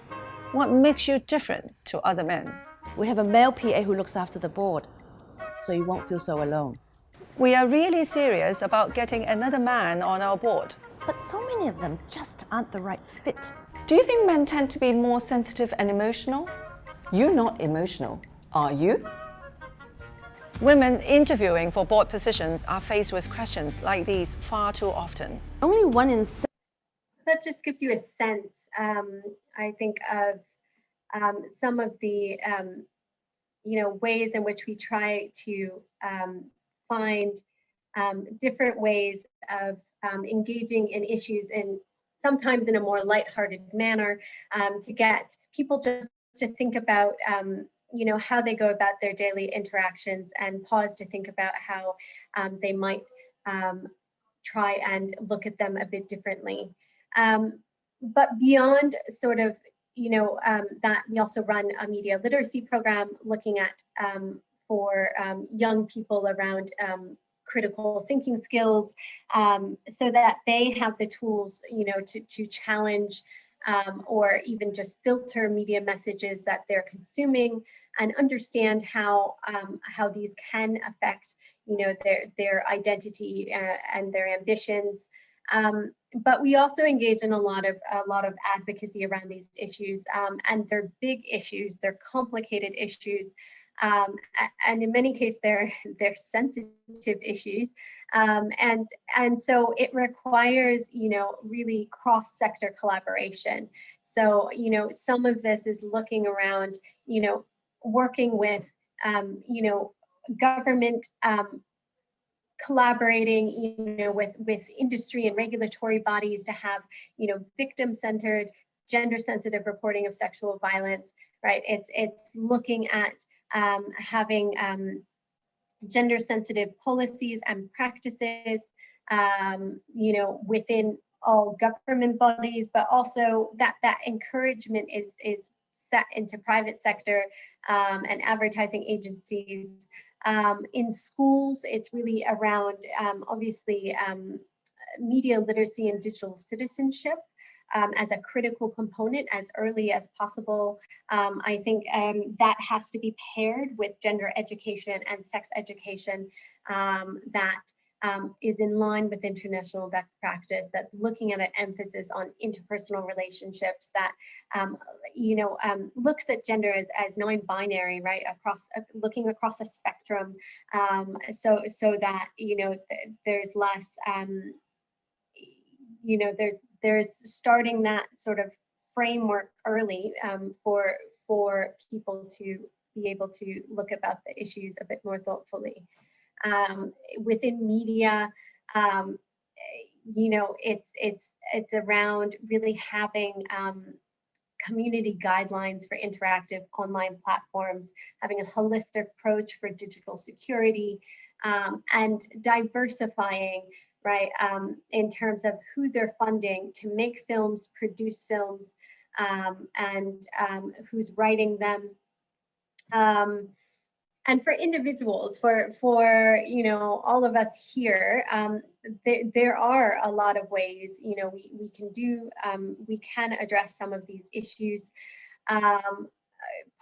S4: What makes you different to other men?
S6: We have a male PA who looks after the board, so you won't feel so alone.
S4: We are really serious about getting another man on our board.
S6: But so many of them just aren't the right fit.
S5: Do you think men tend to be more sensitive and emotional? You're not emotional, are you?
S4: Women interviewing for board positions are faced with questions like these far too often.
S6: Only 1 in 7.
S2: That just gives you a sense, I think, of some of the ways in which we try to find different ways of engaging in issues, and sometimes in a more lighthearted manner, to get people just to think about how they go about their daily interactions and pause to think about how they might try and look at them a bit differently. But beyond sort of, that, we also run a media literacy program looking at for young people around critical thinking skills, so that they have the tools, to challenge or even just filter media messages that they're consuming and understand how these can affect, their identity and their ambitions. But we also engage in a lot of advocacy around these issues, and they're big issues, they're complicated issues, and in many cases they're sensitive issues, and so it requires really cross-sector collaboration. So some of this is looking around, working with government collaborating, with industry and regulatory bodies to have, victim-centered, gender-sensitive reporting of sexual violence, right? It's looking at having gender-sensitive policies and practices, within all government bodies, but also that encouragement is set into private sector and advertising agencies. In schools, it's really around, obviously, media literacy and digital citizenship as a critical component as early as possible. I think that has to be paired with gender education and sex education that is in line with international best practice, that's looking at an emphasis on interpersonal relationships, that looks at gender as non-binary, right? Looking across a spectrum, so that there's less, there's starting that sort of framework early for people to be able to look about the issues a bit more thoughtfully. Within media, it's around really having community guidelines for interactive online platforms, having a holistic approach for digital security, and diversifying, right, in terms of who they're funding to make films, produce films, and who's writing them. And for individuals, for all of us here, there are a lot of ways we can do, we can address some of these issues.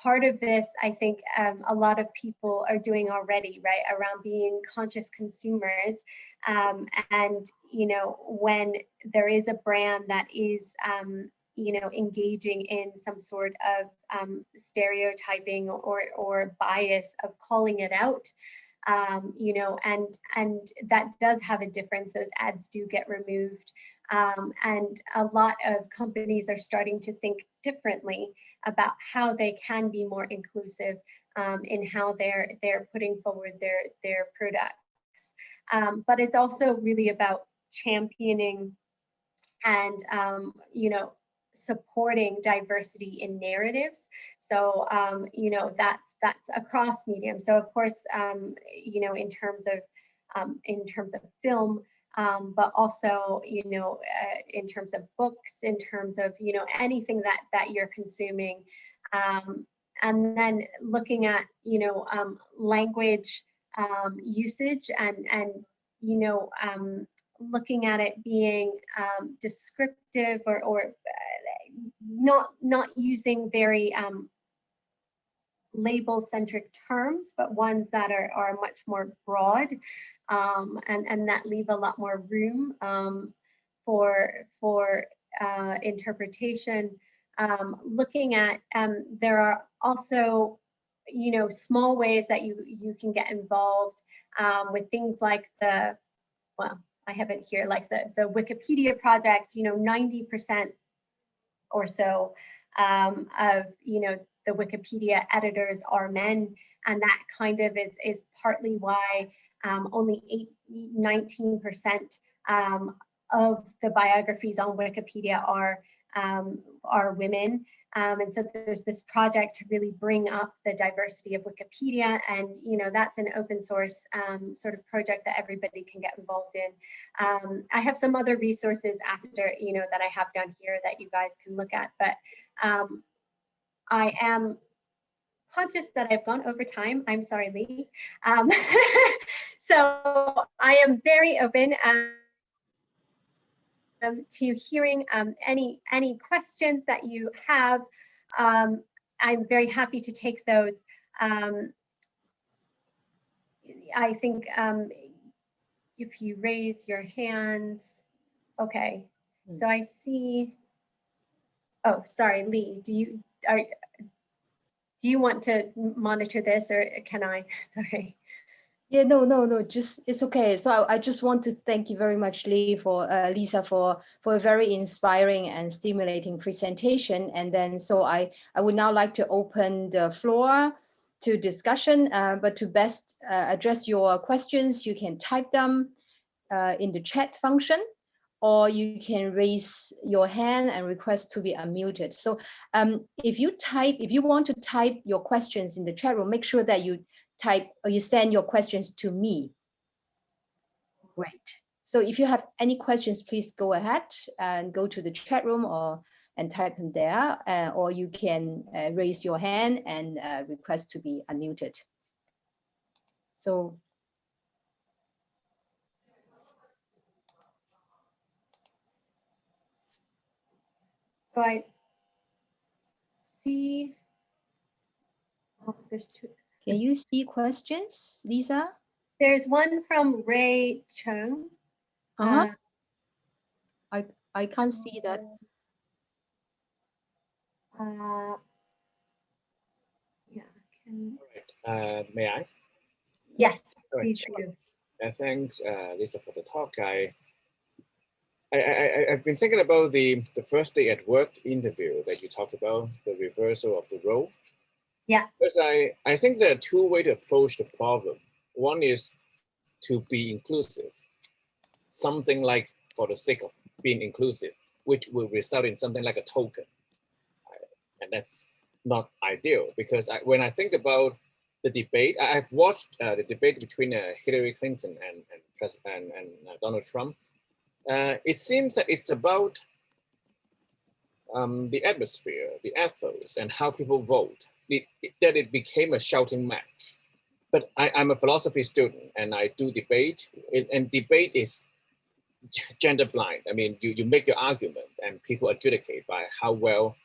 S2: Part of this, I think, a lot of people are doing already, right, around being conscious consumers, and when there is a brand that is engaging in some sort of stereotyping or bias, of calling it out, and that does have a difference. Those ads do get removed, and a lot of companies are starting to think differently about how they can be more inclusive in how they're putting forward their products. But it's also really about championing and supporting diversity in narratives. So that's across mediums. So of course, in terms of film, but also in terms of books, in terms of anything that you're consuming, and then looking at language usage and looking at it being descriptive or not using very label-centric terms, but ones that are much more broad, and that leave a lot more room for interpretation. Looking at, there are also small ways that you can get involved with things like I have it here, like the Wikipedia project. 90% or so of the Wikipedia editors are men, and that kind of is partly why only 19% of the biographies on Wikipedia are women. And so there's this project to really bring up the diversity of Wikipedia, and that's an open source sort of project that everybody can get involved in. I have some other resources after that I have down here that you guys can look at, but I am conscious that I've gone over time. I'm sorry, Lee. So I am very open to hearing any questions that you have. I'm very happy to take those. I think if you raise your hands, okay. So I see. Oh, sorry, Lee. Do you want to monitor this, or can I? Sorry.
S1: Yeah, no, just it's okay. So I just want to thank you very much, Lisa, for a very inspiring and stimulating presentation. And then so I would now like to open the floor to discussion, but to best address your questions, you can type them in the chat function, or you can raise your hand and request to be unmuted. So if you want to type your questions in the chat room, make sure that you type or you send your questions to me. Great. So if you have any questions, please go ahead and go to the chat room and type them there, or you can raise your hand and request to be unmuted. So
S2: I see, oh, there's two.
S1: Can you see questions, Lisa?
S2: There's one from Ray Chong.
S1: I can't see that.
S2: Yeah. Can...
S7: May I?
S2: Yes,
S7: Right,
S2: please
S7: sure.
S2: do.
S7: Thanks, Lisa, for the talk. I've been thinking about the first day at work interview that you talked about, the reversal of the role.
S2: Yeah.
S7: Because I think there are two ways to approach the problem. One is to be inclusive, something like for the sake of being inclusive, which will result in something like a token. And that's not ideal, because when I think about the debate, I've watched the debate between Hillary Clinton and Donald Trump. It seems that it's about the atmosphere, the ethos, and how people vote, that it became a shouting match. But I'm a philosophy student and I do debate, and debate is gender blind. I mean, you make your argument and people adjudicate by how well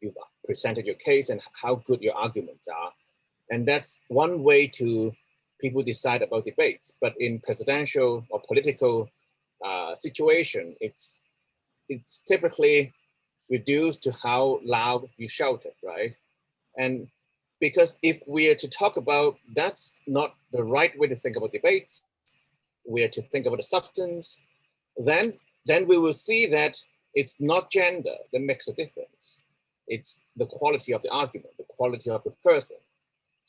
S7: you've presented your case and how good your arguments are. And that's one way to people decide about debates. But in presidential or political situation, it's typically reduced to how loud you shout it, right? And because if we are to talk about, that's not the right way to think about debates, we are to think about the substance, then we will see that it's not gender that makes a difference. It's the quality of the argument, the quality of the person.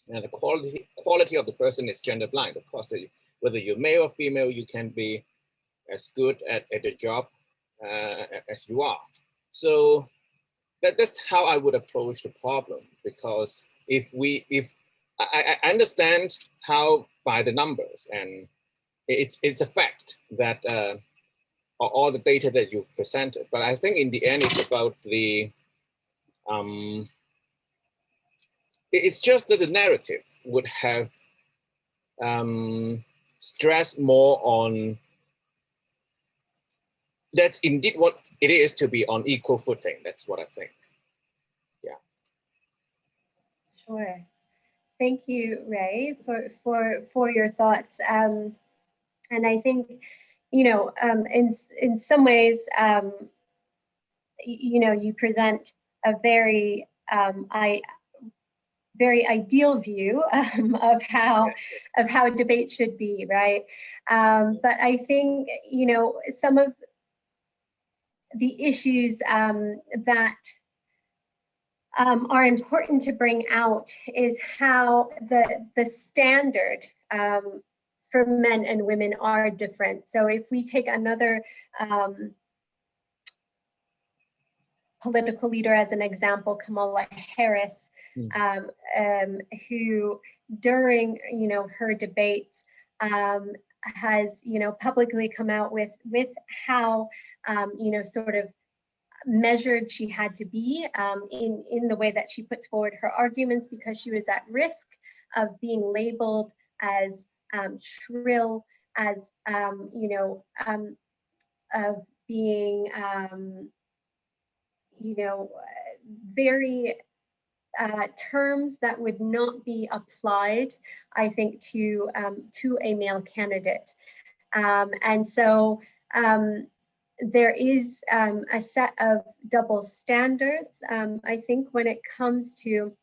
S7: And the quality of the person is gender blind. Of course, whether you're male or female, you can be as good at the job as you are. So that's how I would approach the problem, because if I understand how by the numbers, and it's a fact that all the data that you've presented, but I think in the end it's about the it's just that the narrative would have stressed more on that's indeed what it is to be on equal footing. That's what I think. Yeah.
S2: Sure. Thank you, Ray, for your thoughts. And I think, you know, in some ways, you know, you present a very very ideal view of how debate should be, right? But I think, you know, some of the issues that are important to bring out is how the standard for men and women are different. So if we take another political leader as an example, Kamala Harris, who during, you know, her debates has, you know, publicly come out with how, you know, sort of measured she had to be in the way that she puts forward her arguments, because she was at risk of being labeled as shrill, as you know, of being you know, very terms that would not be applied, I think, to a male candidate. And so there is a set of double standards, I think, when it comes to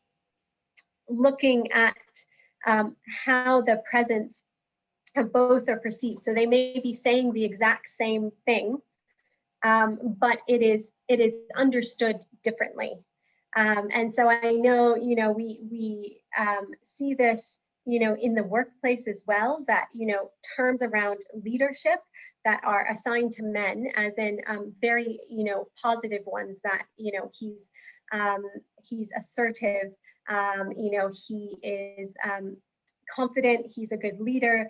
S2: looking at how the presence of both are perceived. So they may be saying the exact same thing, but it is understood differently. And so I know, we see this, in the workplace as well, that, terms around leadership that are assigned to men, as in very, positive ones, that, he's assertive, he is confident, he's a good leader.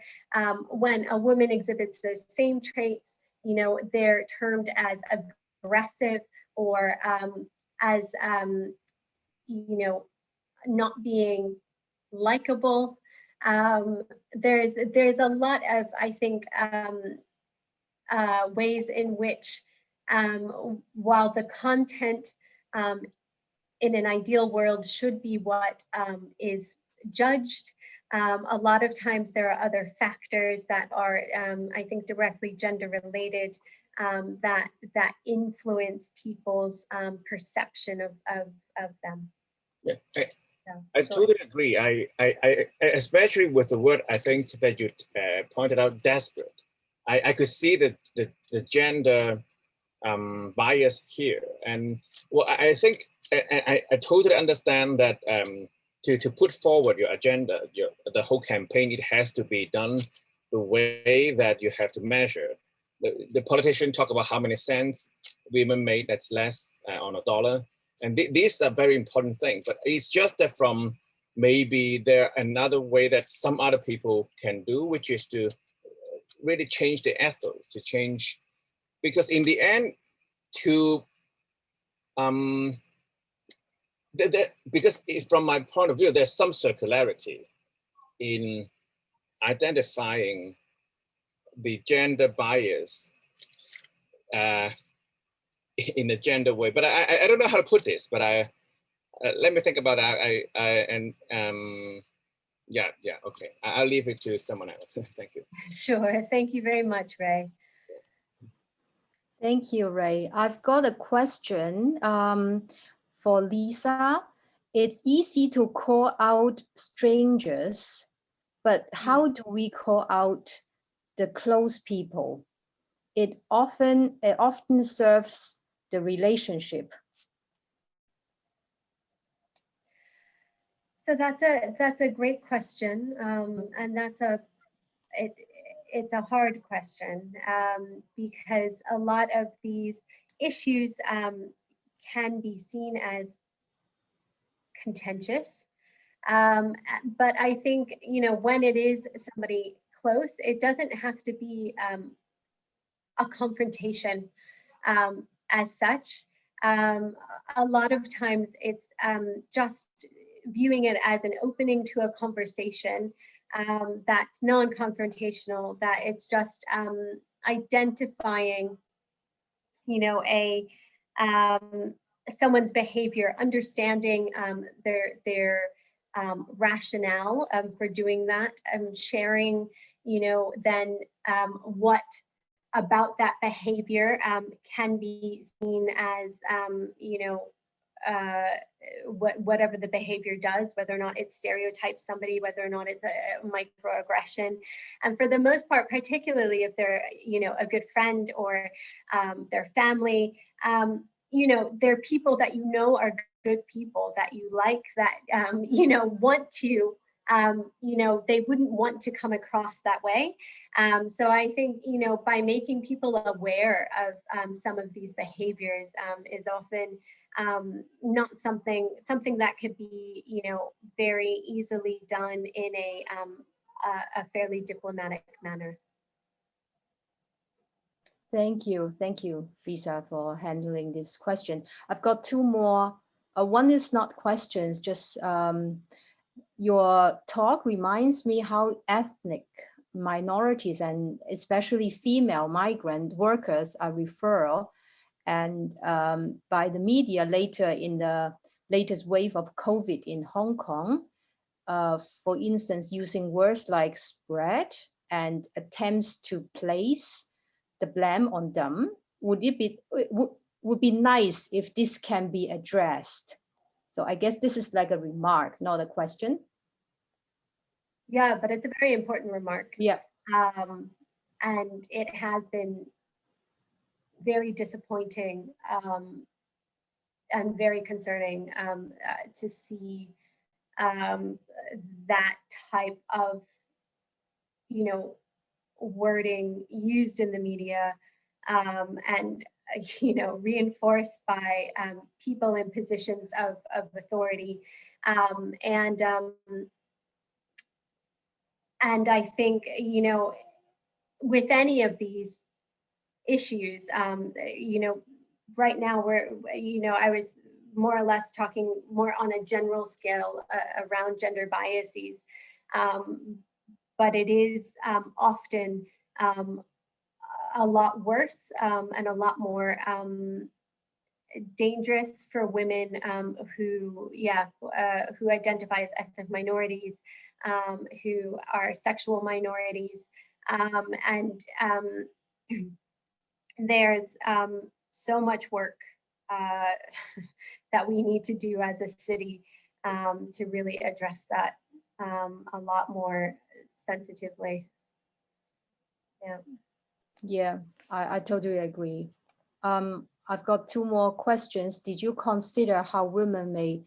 S2: When a woman exhibits those same traits, they're termed as aggressive, or as not being likable. There's a lot of, I think, ways in which, while the content in an ideal world should be what is judged, a lot of times there are other factors that are, I think, directly gender related, that influence people's perception of them.
S7: Yeah, I totally agree. I especially with the word, I think, that you pointed out, desperate. I could see the gender bias here, and well, I think I totally understand that to put forward your agenda, the whole campaign, it has to be done the way that you have to measure. The politician talk about how many cents women made, that's less on a dollar. And these are very important things, but it's just that from maybe there another way that some other people can do, which is to really change the ethos, to change, because in the end, because from my point of view, there's some circularity in identifying the gender bias in a gender way. But I don't know how to put this, but let me think about that. Yeah, okay. I'll leave it to someone else. Thank you.
S2: Sure, thank you very much, Ray.
S1: Thank you, Ray. I've got a question for Lisa. It's easy to call out strangers, but how do we call out the close people? It often serves the relationship.
S2: So that's a great question, and it's a hard question, because a lot of these issues can be seen as contentious. But I think, when it is somebody close, it doesn't have to be a confrontation as such. A lot of times it's just viewing it as an opening to a conversation that's non-confrontational, that it's just identifying, someone's behavior, understanding their rationale for doing that, sharing, then what about that behavior can be seen as, whatever the behavior does, whether or not it stereotypes somebody, whether or not it's a microaggression. And for the most part, particularly if they're, a good friend or their family, they're people that are good people, that you like, that, want to, they wouldn't want to come across that way. So I think, by making people aware of some of these behaviors is often not something that could be, very easily done in a fairly diplomatic manner.
S1: Thank you, Lisa, for handling this question. I've got two more. One is not questions, just your talk reminds me how ethnic minorities and especially female migrant workers are referred and by the media later in the latest wave of COVID in Hong Kong, for instance, using words like spread and attempts to place the blame on them. Would be nice if this can be addressed. So I guess this is like a remark, not a question.
S2: Yeah, but it's a very important remark.
S1: Yeah.
S2: And it has been very disappointing and very concerning to see that type of, you know, wording used in the media, and you know, reinforced by people in positions of authority, and I think, you know, with any of these issues, you know, right now you know, I was more or less talking more on a general scale around gender biases, but it is often a lot worse and a lot more dangerous for women who identify as ethnic minorities, who are sexual minorities, and there's so much work that we need to do as a city to really address that a lot more sensitively. Yeah.
S1: Yeah, I totally agree. I've got two more questions. Did you consider how women may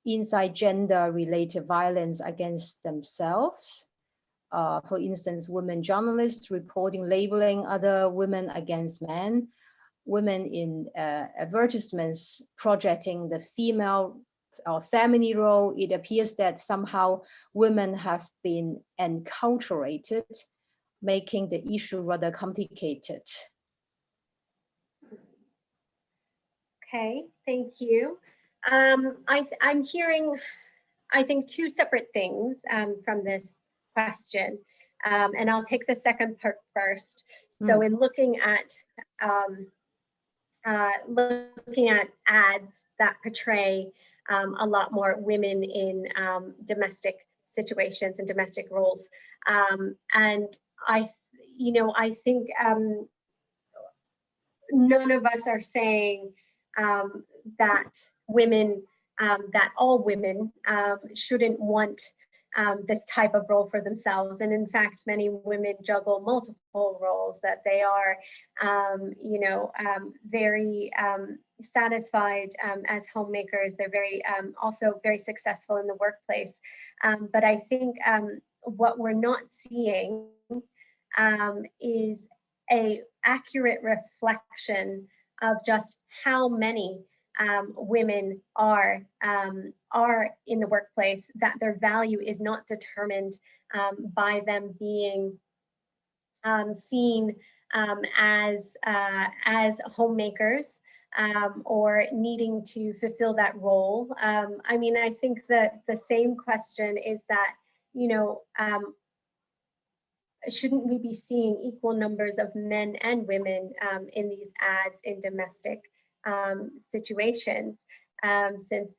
S1: incite gender-related violence against themselves? For instance, women journalists reporting labeling other women against men, women in advertisements projecting the female or feminine role. It appears that somehow women have been enculturated, making the issue rather complicated.
S2: Okay, thank you. I'm hearing, I think, two separate things from this question, and I'll take the second part first. So in looking at ads that portray a lot more women in domestic situations and domestic roles, and I think none of us are saying that all women shouldn't want this type of role for themselves. And in fact, many women juggle multiple roles, that they are, very satisfied as homemakers. They're very also very successful in the workplace. But I think what we're not seeing is a accurate reflection of just how many women are in the workplace, that their value is not determined by them being seen as homemakers or needing to fulfill that role. I mean, I think that the same question is that, shouldn't we be seeing equal numbers of men and women in these ads in domestic situations? Since,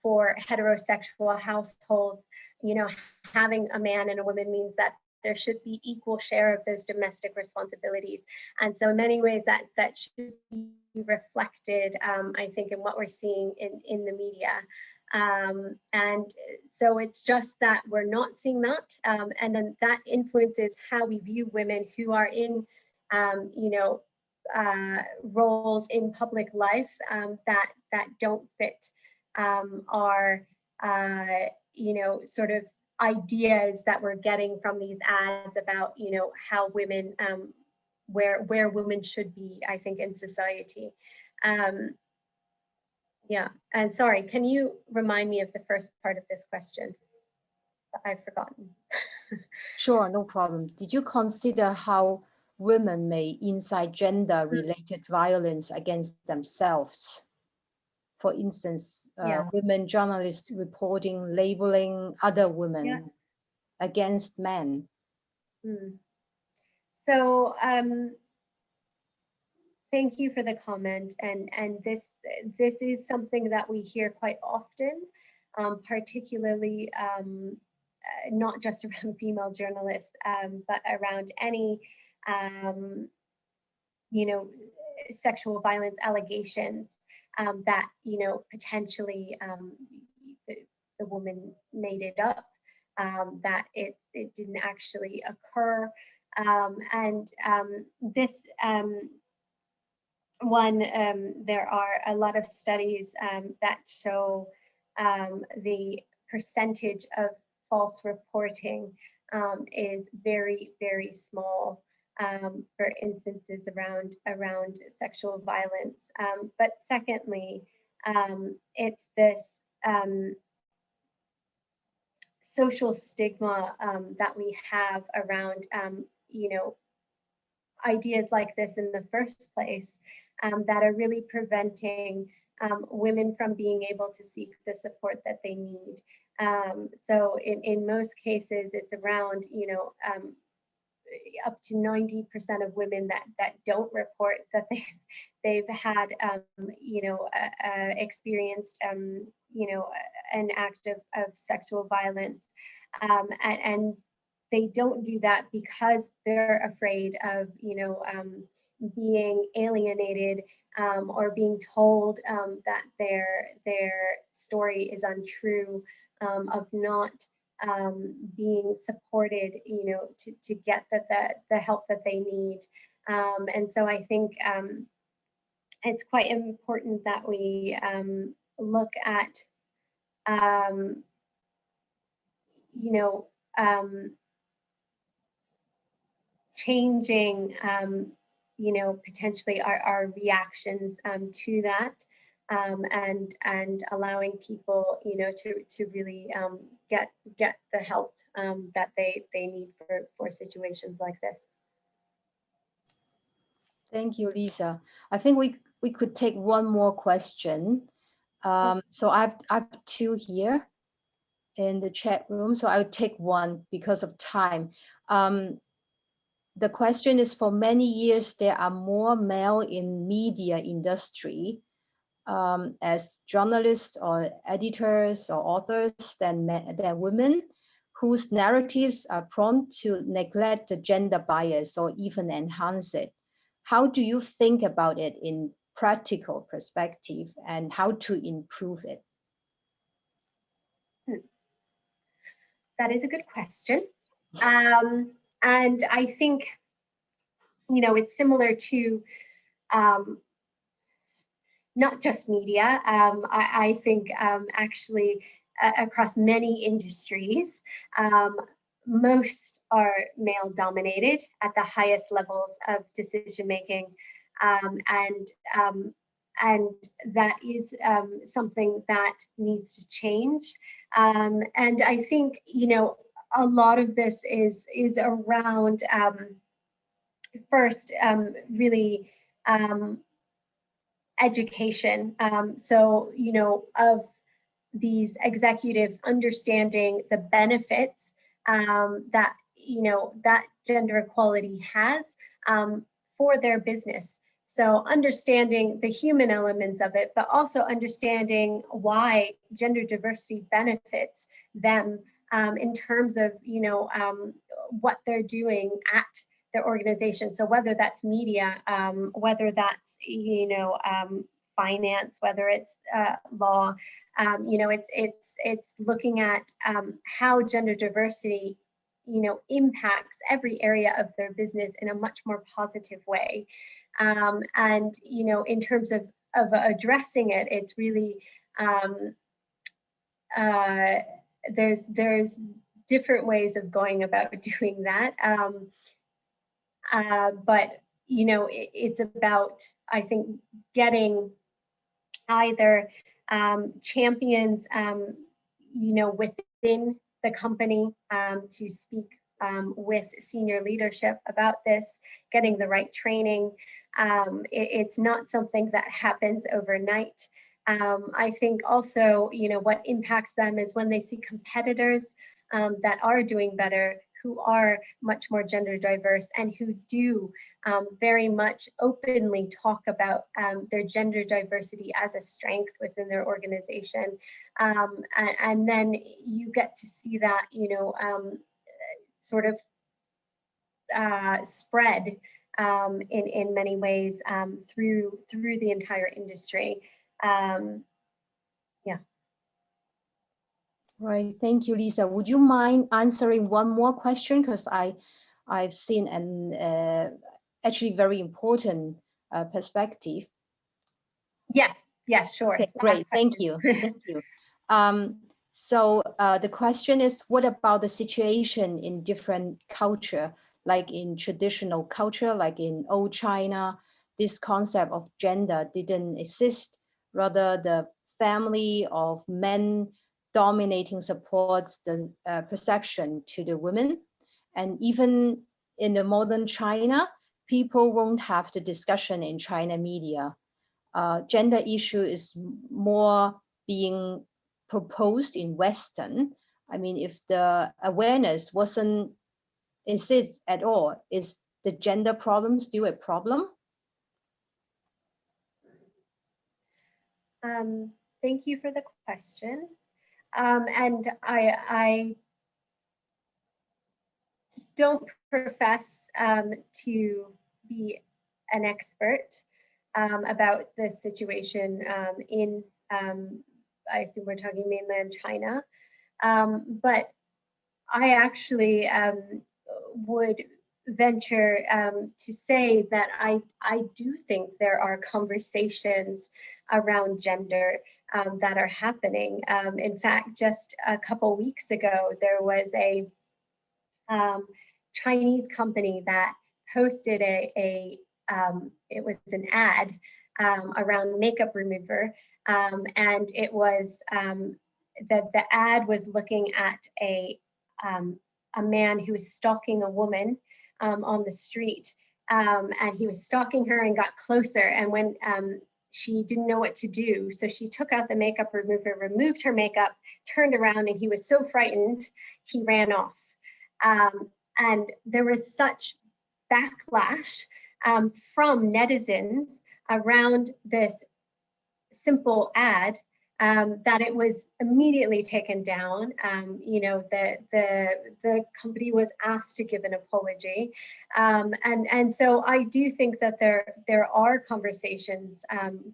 S2: for heterosexual households, having a man and a woman means that there should be equal share of those domestic responsibilities. And so in many ways that should be reflected, I think, in what we're seeing in the media. And so it's just that we're not seeing that, and then that influences how we view women who are in roles in public life that don't fit our sort of ideas that we're getting from these ads about how women where women should be, I think, in society. Yeah, and sorry, can you remind me of the first part of this question? I've forgotten.
S1: Sure, no problem. Did you consider how women may incite gender-related violence against themselves? For instance, women journalists reporting labeling other women against men.
S2: So thank you for the comment, and this is something that we hear quite often, particularly not just around female journalists, but around any sexual violence allegations that potentially the woman made it up, that it didn't actually occur, and this there are a lot of studies that show the percentage of false reporting is very, very small for instances around sexual violence. But secondly, it's this social stigma that we have around, ideas like this in the first place that are really preventing women from being able to seek the support that they need. So in most cases, it's around, up to 90% of women that don't report that they've had, experienced, an act of sexual violence. And they don't do that because they're afraid of, being alienated or being told that their story is untrue, of not being supported, to get the help that they need. And so I think it's quite important that we look at, changing, potentially our reactions to that, and allowing people, to really get the help that they need for situations like this.
S1: Thank you, Lisa. I think we could take one more question. So I've two here in the chat room, so I'll take one because of time. The question is, for many years, there are more male in media industry as journalists or editors or authors than women, whose narratives are prone to neglect the gender bias or even enhance it. How do you think about it in practical perspective, and how to improve it?
S2: That is a good question. And I think, it's similar to not just media. I think actually across many industries, most are male dominated at the highest levels of decision making. And that is something that needs to change. And I think, a lot of this is around first, really education. So, of these executives understanding the benefits that, that gender equality has for their business. So understanding the human elements of it, but also understanding why gender diversity benefits them in terms of, what they're doing at their organization. So whether that's media, whether that's, finance, whether it's law, it's looking at how gender diversity, impacts every area of their business in a much more positive way. And, in terms of addressing it, it's really, there's different ways of going about doing that. But, it's about, I think, getting either champions, within the company to speak with senior leadership about this, getting the right training. It's not something that happens overnight. I think also, what impacts them is when they see competitors that are doing better, who are much more gender diverse, and who do very much openly talk about their gender diversity as a strength within their organization. And then you get to see that, sort of spread in many ways through the entire industry. Yeah.
S1: Right, thank you, Lisa. Would you mind answering one more question? Because I've seen an actually very important perspective.
S2: Yes, sure.
S1: Okay, great, thank you, thank you. So the question is, what about the situation in different culture, like in traditional culture, like in old China, this concept of gender didn't exist. Rather, the family of men dominating supports the perception to the women. And even in the modern China, people won't have the discussion in China media. Gender issue is more being proposed in Western. I mean, if the awareness wasn't exist at all, is the gender problem still a problem?
S2: Thank you for the question. And I don't profess to be an expert about the situation in, I assume we're talking mainland China, but I actually would venture to say that I do think there are conversations around gender that are happening. In fact, just a couple weeks ago, there was a Chinese company that posted it was an ad around makeup remover, and it was the ad was looking at a man who was stalking a woman on the street, and he was stalking her and got closer, and when she didn't know what to do, so she took out the makeup remover, removed her makeup, turned around, and he was so frightened he ran off. And there was such backlash from netizens around this simple ad that it was immediately taken down. You know, the company was asked to give an apology, and so I do think that there are conversations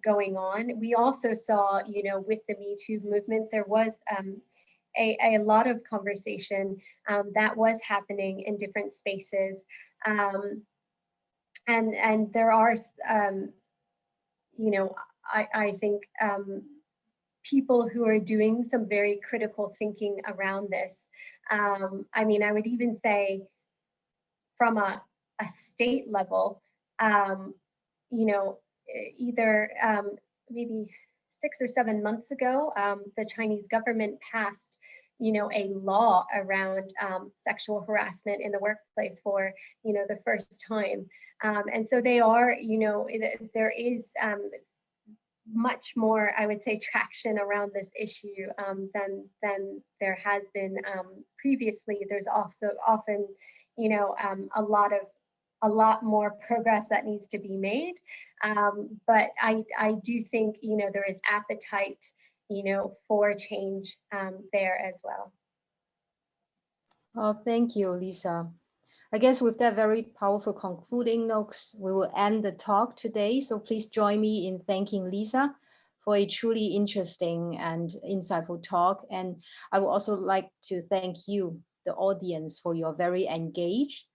S2: going on. We also saw, you know, with the Me Too movement, there was a lot of conversation that was happening in different spaces, and there are, you know, I think people who are doing some very critical thinking around this. I mean, I would even say from a state level, you know, either maybe 6 or 7 months ago, the Chinese government passed, you know, a law around sexual harassment in the workplace for, you know, the first time. And so they are, you know, there is much more, I would say, traction around this issue than there has been previously. There's also often, you know, a lot more progress that needs to be made. But I do think, you know, there is appetite, you know, for change there as well.
S1: Oh, thank you, Lisa. I guess with that very powerful concluding notes, we will end the talk today. So please join me in thanking Lisa for a truly interesting and insightful talk. And I would also like to thank you, the audience, for your very engaged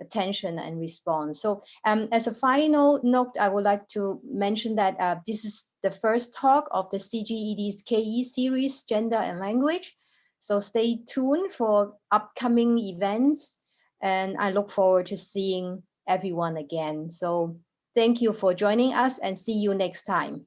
S1: attention and response. So as a final note, I would like to mention that this is the first talk of the CGED's KE series, Gender and Language. So stay tuned for upcoming events, and I look forward to seeing everyone again. So thank you for joining us, and see you next time.